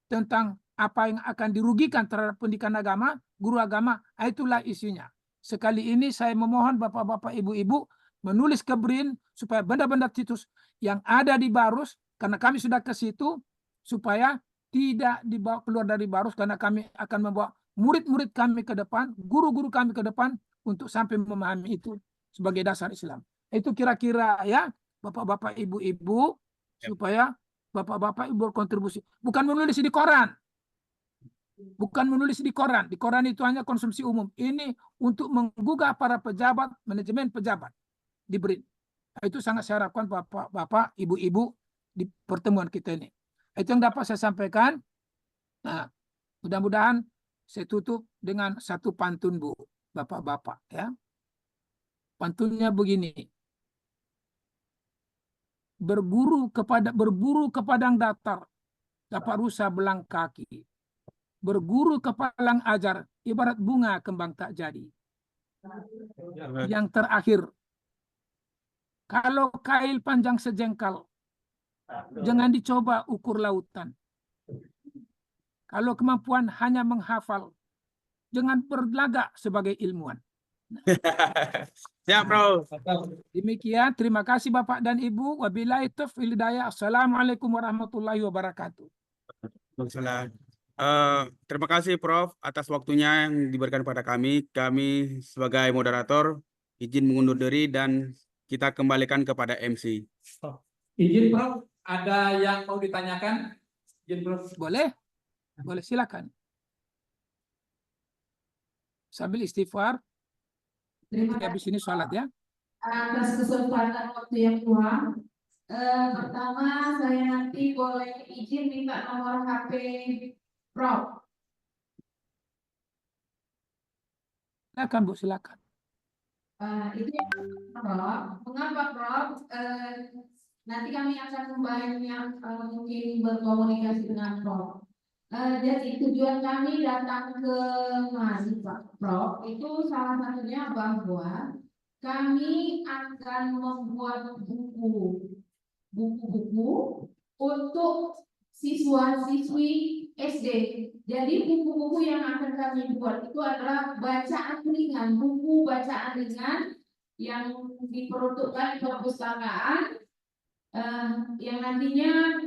tentang apa yang akan dirugikan terhadap pendidikan agama, guru agama, itulah isinya. Sekali ini saya memohon bapak-bapak, ibu-ibu menulis ke BRIN supaya benda-benda situs yang ada di Barus, karena kami sudah ke situ, supaya tidak dibawa keluar dari Barus, karena kami akan membawa murid-murid kami ke depan, guru-guru kami ke depan untuk sampai memahami itu sebagai dasar Islam. Itu kira-kira ya, bapak-bapak, ibu-ibu, supaya bapak-bapak ibu berkontribusi. Bukan menulis di koran. Bukan menulis di koran. Di koran itu hanya konsumsi umum. Ini untuk menggugah para pejabat, manajemen pejabat di BRIN. Itu sangat saya harapkan bapak-bapak, ibu-ibu di pertemuan kita ini. Itu yang dapat saya sampaikan. Nah, mudah-mudahan saya tutup dengan satu pantun, Bu, bapak-bapak ya. Pantunnya begini. Berburu ke padang datar, dapat rusa belang kaki. Berguru ke palang ajar, ibarat bunga kembang tak jadi. Yang terakhir, kalau kail panjang sejengkal, jangan dicoba ukur lautan. Kalau kemampuan hanya menghafal, jangan berlagak sebagai ilmuwan. Siap, Prof. Demikian, terima kasih Bapak dan Ibu. Wabillahi taufiq wal hidayah. Assalamualaikum warahmatullahi wabarakatuh. Terima kasih Prof atas waktunya yang diberikan pada kami. Kami sebagai moderator izin mengundur diri dan kita kembalikan kepada MC. Izin Prof, ada yang mau ditanyakan? Izin Prof. Boleh? Boleh, silakan. Sambil istighfar. Terima Habis kasih ini sholat ya. atas kesempatan waktu yang kurang. Pertama, saya nanti boleh izin minta nomor HP Prof. Silakan Bu, silakan. Itu yang Prof. Mengapa Prof? Nanti kami akan banyak mungkin berkomunikasi dengan Prof. Jadi tujuan kami datang ke Mari Pak Prof itu salah satunya bahwa kami akan membuat buku-buku untuk siswa-siswi SD. Jadi buku-buku yang akan kami buat itu adalah bacaan ringan, buku bacaan ringan yang diperuntukkan di perpustakaan yang nantinya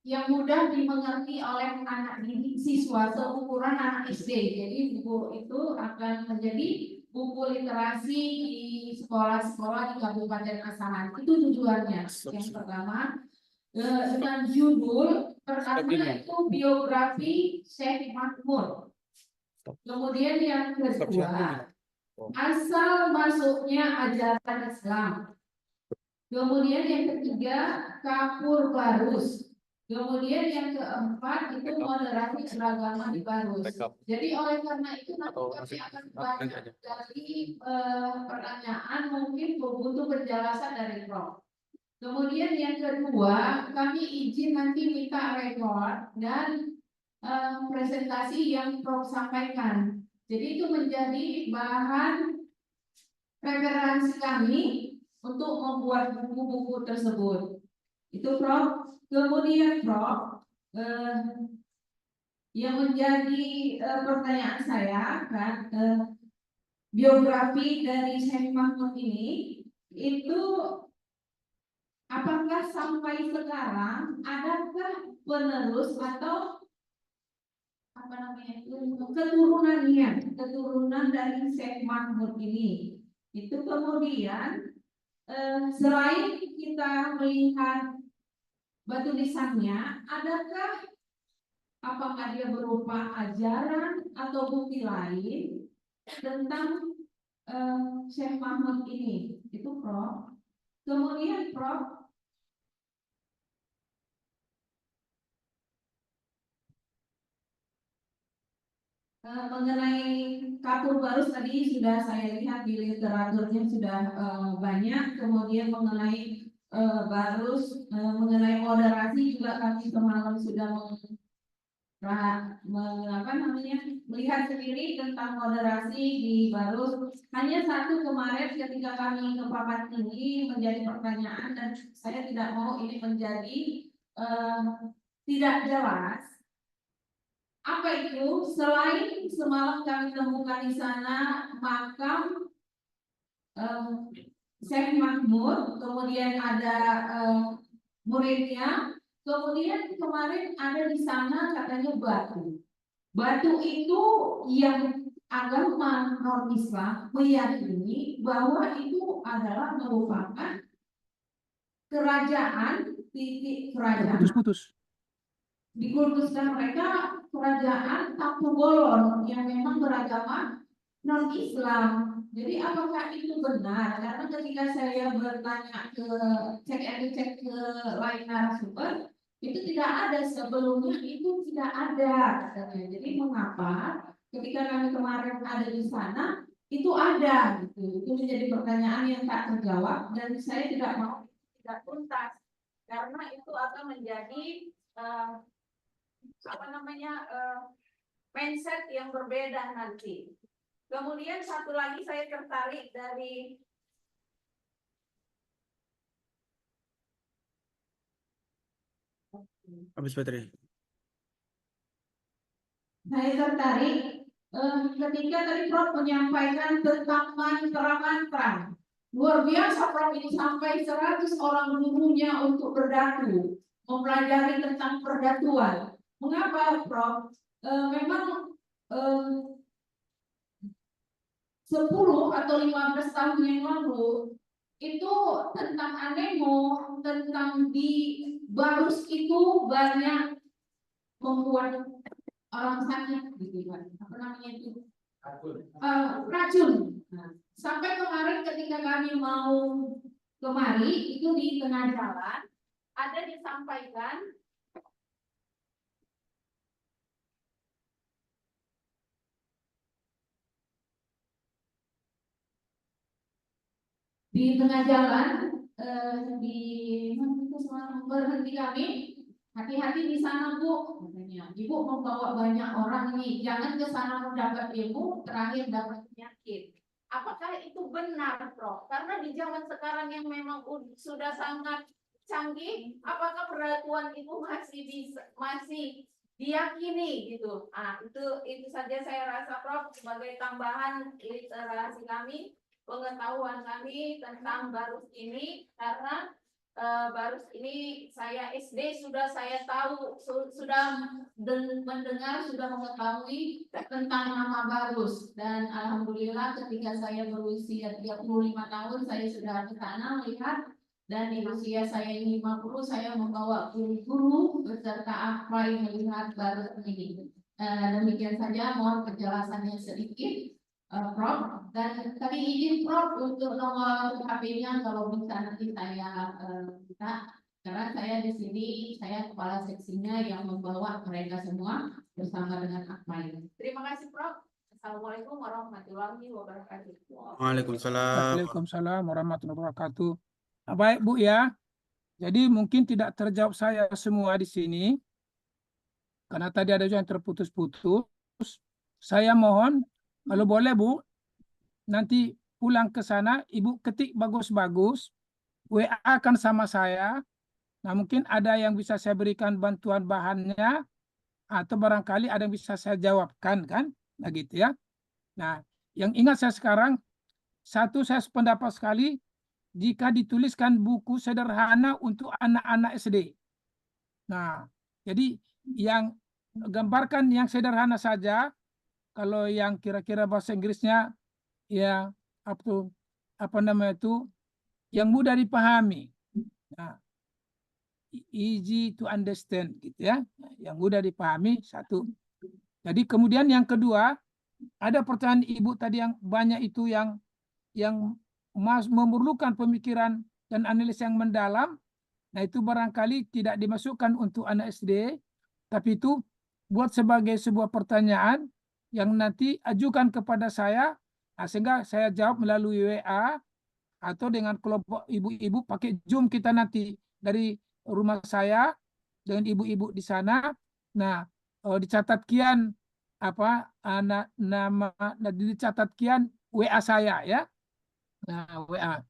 yang mudah dimengerti oleh anak didik siswa seukuran anak SD. Jadi buku itu akan menjadi buku literasi di sekolah-sekolah di Kabupaten Asahan. Itu tujuannya. Yang pertama, dengan judul pertama itu biografi Syekh Mahmud. Kemudian yang kedua, asal masuknya ajaran Islam. Kemudian yang ketiga, kapur barus. Kemudian yang keempat itu moderasi beragama di Barus. Jadi oleh karena itu nanti kami akan banyak dari pertanyaan, mungkin butuh penjelasan dari Prof. Kemudian yang kedua, kami izin nanti minta rekor dan presentasi yang Prof sampaikan. Jadi itu menjadi bahan referensi kami untuk membuat buku-buku tersebut. Itu Prof. Kemudian Prof, yang menjadi pertanyaan saya kan, biografi dari Syekh Mahmud ini itu apakah sampai sekarang adakah penerus atau apa namanya itu keturunan dari Syekh Mahmud ini? Itu kemudian selain kita melihat batu nisannya, adakah apakah dia berupa ajaran atau bukti lain tentang Syekh Mahmud ini? Itu Prof. Kemudian Prof, mengenai kapur barus tadi sudah saya lihat di literaturnya sudah banyak. Kemudian mengenai barus, mengenai moderasi juga kami semalam sudah melihat sendiri tentang moderasi di Barus. Hanya satu kemarin ketika kami ke papan ini menjadi pertanyaan dan saya tidak mau ini menjadi tidak jelas. Apa itu? Selain semalam kami temukan di sana makam Syekh Mahmud, kemudian ada muridnya, Kemudian kemarin ada di sana katanya batu. Batu itu yang agama non-Islam meyakini bahwa itu adalah merupakan kerajaan, titik kerajaan. Putus-putus. Dikultuskan mereka kerajaan Taktugolon yang memang beragama non-Islam. Jadi apakah itu benar? Karena ketika saya bertanya ke cek ke lain narasumber, itu tidak ada, sebelumnya itu tidak ada katanya. Jadi mengapa ketika kami kemarin ada di sana itu ada gitu. Itu menjadi pertanyaan yang tak terjawab dan saya tidak mau tidak tuntas karena itu akan menjadi mindset yang berbeda nanti. Kemudian satu lagi saya tertarik dari Habis baterai. Saya tertarik ketika tadi Prof menyampaikan tentang mantra-mantra. Luar biasa Prof ini sampai 100 orang gurunya untuk berdatu, mempelajari tentang perdatuan. Mengapa Prof? Memang 10 atau 15 tahun yang lalu itu tentang anemo, tentang di Barus itu banyak membuat orang sakit gitu kan, apa namanya itu racun. Nah, sampai kemarin ketika kami mau kemari itu di tengah jalan ada disampaikan di tengah jalan di berhenti kami, hati-hati di sana Bu katanya. Ibu membawa banyak orang nih, jangan ke sana mendapat ilmu, terakhir dapat penyakit. Apakah itu benar Prof? Karena di zaman sekarang yang memang sudah sangat canggih, apakah perdatuan itu masih diyakini gitu? Ah, itu saja saya rasa Prof sebagai tambahan literasi kami, pengetahuan kami tentang Barus ini, karena Barus ini saya SD sudah saya tahu, sudah mendengar, sudah mengetahui tentang nama Barus, dan alhamdulillah ketika saya berusia 35 tahun saya sudah ke sana melihat, dan di usia saya 50 saya membawa guru beserta akrai melihat Barus ini. Demikian saja, mohon penjelasannya sedikit. Prof, dan tadi izin Prof untuk nomor HP-nya kalau bisa nanti saya minta, karena saya di sini saya kepala seksinya yang membawa mereka semua bersama dengan Akmal. Terima kasih Prof. Assalamualaikum warahmatullahi wabarakatuh. Waalaikumsalam. Waalaikumsalam warahmatullahi wabarakatuh. Nah, baik Bu ya. Jadi mungkin tidak terjawab saya semua di sini karena tadi ada juga yang terputus-putus. Saya mohon kalau boleh Bu, nanti pulang ke sana, Ibu ketik bagus-bagus, WA-kan sama saya. Nah, mungkin ada yang bisa saya berikan bantuan bahannya, atau barangkali ada yang bisa saya jawabkan, kan? Nah, gitu ya. Nah, yang ingat saya sekarang, satu saya sependapat sekali, jika dituliskan buku sederhana untuk anak-anak SD. Nah, jadi yang gambarkan yang sederhana saja. Kalau yang kira-kira bahasa Inggrisnya ya apa namanya itu yang mudah dipahami. Nah, easy to understand gitu ya. Yang mudah dipahami satu. Jadi kemudian yang kedua, ada pertanyaan Ibu tadi yang banyak itu yang memerlukan pemikiran dan analisis yang mendalam. Nah, itu barangkali tidak dimasukkan untuk anak SD, tapi itu buat sebagai sebuah pertanyaan yang nanti ajukan kepada saya, sehingga saya jawab melalui WA atau dengan kelompok ibu-ibu pakai Zoom kita nanti dari rumah saya dengan ibu-ibu di sana. Nah, dicatat kian nama dicatat kian WA saya ya. Nah, WA.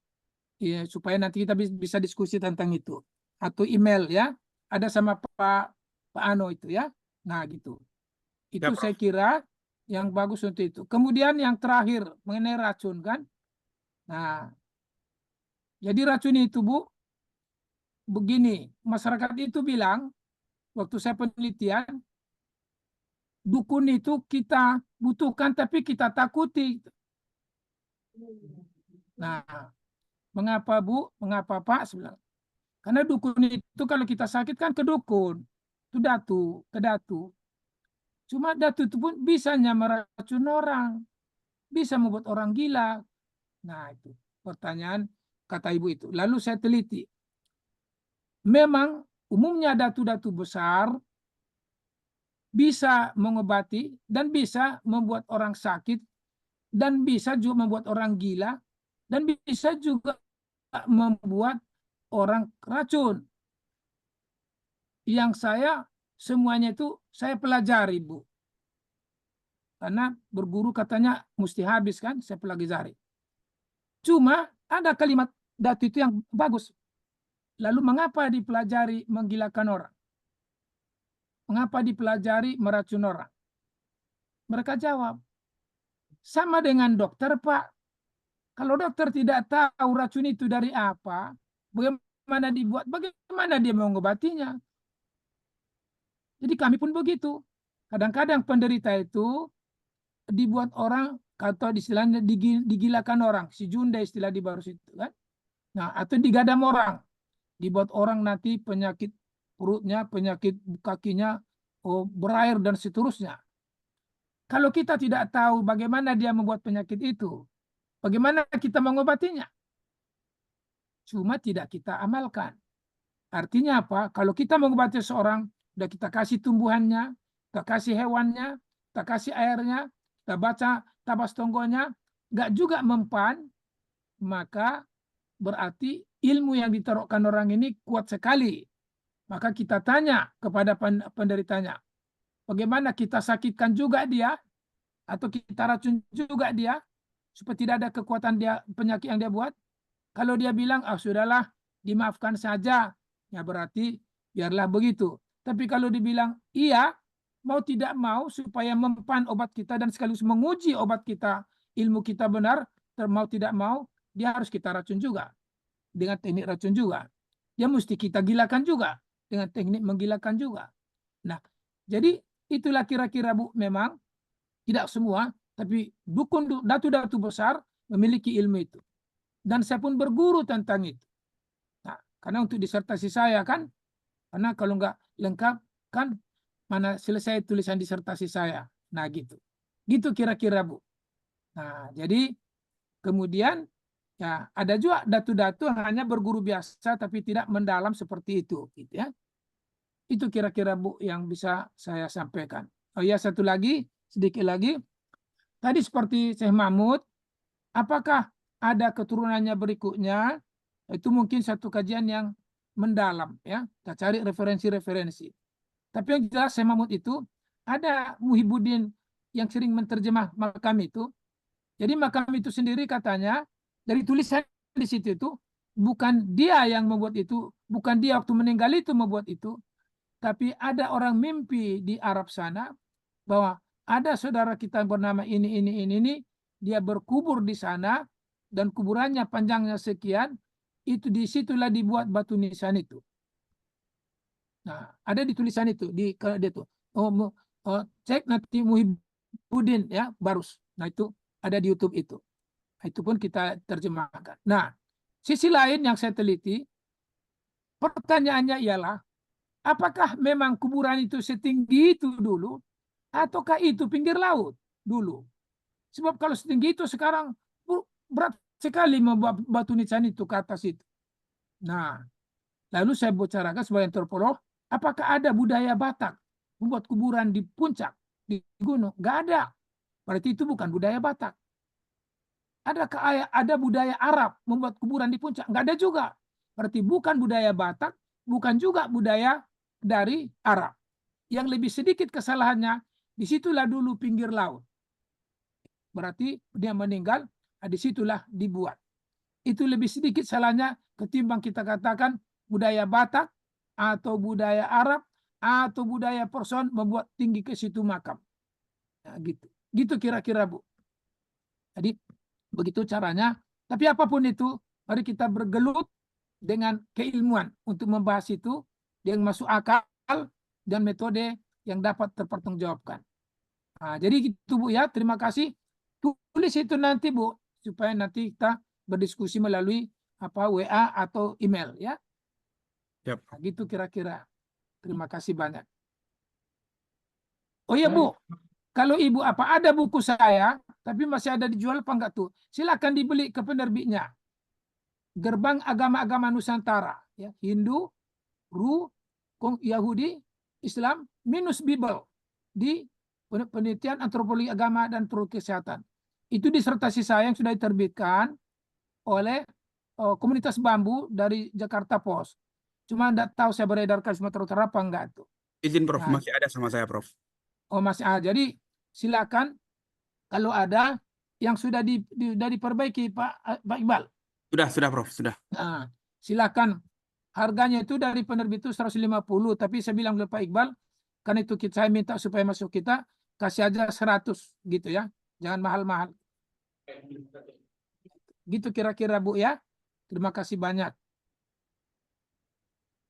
Ya, supaya nanti kita bisa diskusi tentang itu, atau email ya, ada sama Pak Ano itu ya. Nah gitu, itu Ya, saya kira yang bagus untuk itu. Kemudian yang terakhir mengenai racun kan. Nah, jadi racun itu Bu, begini, masyarakat itu bilang, waktu saya penelitian, dukun itu kita butuhkan tapi kita takuti. Nah, mengapa Bu? Mengapa Pak? Saya bilang, karena dukun itu kalau kita sakit kan ke dukun, itu datu, ke datu. Cuma datu itu pun bisanya meracun orang, bisa membuat orang gila. Nah, itu pertanyaan kata ibu itu. Lalu saya teliti. Memang umumnya datu-datu besar bisa mengobati dan bisa membuat orang sakit dan bisa juga membuat orang gila dan bisa juga membuat orang racun. Yang saya semuanya itu saya pelajari, Bu. Karena berguru katanya mesti habis kan, saya pelajari. Cuma ada kalimat datu itu yang bagus. Lalu mengapa dipelajari menggilakan orang? Mengapa dipelajari meracun orang? Mereka jawab, sama dengan dokter, Pak. Kalau dokter tidak tahu racun itu dari apa, bagaimana dibuat, bagaimana dia mengobatinya. Jadi kami pun begitu. Kadang-kadang penderita itu dibuat orang, atau istilahnya digilakan orang. Si Junda istilah di Barus itu kan. Nah, atau digadam orang. Dibuat orang nanti penyakit perutnya, penyakit kakinya, berair dan seterusnya. Kalau kita tidak tahu bagaimana dia membuat penyakit itu, bagaimana kita mengobatinya? Cuma tidak kita amalkan. Artinya apa? Kalau kita mengobati seorang, sudah kita kasih tumbuhannya, kita kasih hewannya, kita kasih airnya, kita baca tabas tonggonya, nggak juga mempan, maka berarti ilmu yang ditaruhkan orang ini kuat sekali. Maka kita tanya kepada penderitanya, bagaimana kita sakitkan juga dia, atau kita racun juga dia, supaya tidak ada kekuatan dia penyakit yang dia buat. Kalau dia bilang, sudahlah, dimaafkan saja, ya berarti biarlah begitu. Tapi kalau dibilang, iya, mau tidak mau, supaya mempan obat kita dan sekaligus menguji obat kita, ilmu kita benar, mau tidak mau, dia harus kita racun juga. Dengan teknik racun juga. Dia mesti kita gilakan juga. Dengan teknik menggilakan juga. Nah, jadi itulah kira-kira Bu, memang tidak semua, tapi dukun datu-datu besar memiliki ilmu itu. Dan saya pun berguru tentang itu. Nah, karena untuk disertasi saya kan, karena kalau nggak lengkap kan mana selesai tulisan disertasi saya. Nah gitu. Gitu kira-kira Bu. Nah jadi kemudian ya ada juga datu-datu hanya berguru biasa tapi tidak mendalam seperti itu. Gitu ya. Itu kira-kira Bu yang bisa saya sampaikan. Oh ya satu lagi, sedikit lagi. Tadi seperti Syekh Mahmud, apakah ada keturunannya berikutnya? Itu mungkin satu kajian yang mendalam ya. Kita cari referensi-referensi. Tapi yang jelas Syekh Mahmud itu ada Muhyiddin yang sering menerjemah makam itu. Jadi makam itu sendiri katanya dari tulisan di situ itu bukan dia yang membuat itu, bukan dia waktu meninggal itu membuat itu, tapi ada orang mimpi di Arab sana bahwa ada saudara kita bernama ini, dia berkubur di sana dan kuburannya panjangnya sekian, itu disitulah dibuat batu nisan itu. Nah, ada di tulisan itu di itu. Cek nanti Muhyiddin ya Barus. Nah, itu ada di YouTube itu. Nah, itu pun kita terjemahkan. Nah, sisi lain yang saya teliti, pertanyaannya ialah apakah memang kuburan itu setinggi itu dulu ataukah itu pinggir laut dulu? Sebab kalau setinggi itu sekarang berat sekali membuat batu nisan itu ke atas itu. Nah, lalu saya bicarakan sebagai antropolog, apakah ada budaya Batak membuat kuburan di puncak, di gunung? Nggak ada. Berarti itu bukan budaya Batak. Adakah ada budaya Arab membuat kuburan di puncak? Nggak ada juga. Berarti bukan budaya Batak, bukan juga budaya dari Arab. Yang lebih sedikit kesalahannya, disitulah dulu pinggir laut. Berarti dia meninggal, disitulah dibuat. Itu lebih sedikit salahnya ketimbang kita katakan budaya Batak atau budaya Arab atau budaya Person membuat tinggi ke situ makam. Nah, gitu. Gitu kira-kira Bu. Jadi begitu caranya. Tapi apapun itu, mari kita bergelut dengan keilmuan untuk membahas itu yang masuk akal dan metode yang dapat terpertanggungjawabkan. Nah, jadi gitu Bu ya, terima kasih. Tulis itu nanti Bu, supaya nanti kita berdiskusi melalui WA atau email ya. Siap. Nah, gitu kira-kira. Terima kasih banyak. Oh iya Bu, kalau Ibu ada buku saya, tapi masih ada dijual apa enggak tuh? Silakan dibeli ke penerbitnya. Gerbang Agama-Agama Nusantara, ya, Hindu, Yahudi, Islam, minus Bible di penelitian antropologi agama dan kesehatan. Itu disertasi saya yang sudah diterbitkan oleh komunitas bambu dari Jakarta Post. Cuma enggak tahu saya beredarkan Sumatera Utara apa enggak tuh. Izin Prof, Nah, masih ada sama saya Prof. Oh masih jadi silakan kalau ada yang sudah diperbaiki Pak Iqbal. Sudah Prof, sudah. Nah, silakan. Harganya itu dari penerbit itu 150, tapi saya bilang ke Pak Iqbal, kan itu saya minta supaya masuk kita, kasih aja 100 gitu ya. Jangan mahal-mahal. Gitu kira-kira Bu ya. Terima kasih banyak.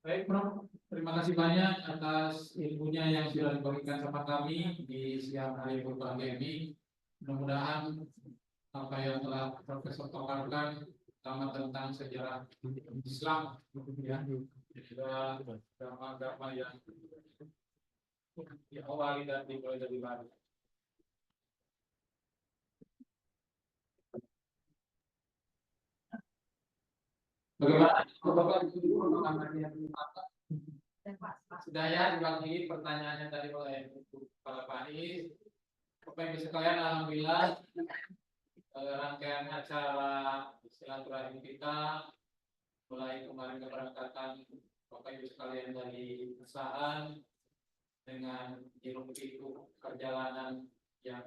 Baik Prof, terima kasih banyak atas ilmunya yang sudah dibagikan sama kami di siang hari yang berbahagia ini. Mudah-mudahan apa yang telah Profesor paparkan, terutama tentang sejarah Islam, ya, juga agama-agama yang diawali dan dimulai dari baru. Bagaimana Bapak sudah ya dibagi pertanyaannya tadi oleh Pak Anies. Bapak Ibu sekalian, alhamdulillah rangkaian acara silaturahmi kita mulai kemarin keberangkatan Bapak Ibu sekalian dari perusahaan dengan hiruk pikuk perjalanan yang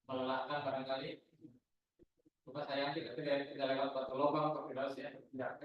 melelahkan barangkali. Bapak sayang kita tidak lewat batu lubang, Pak Firdaus ya. Tidak.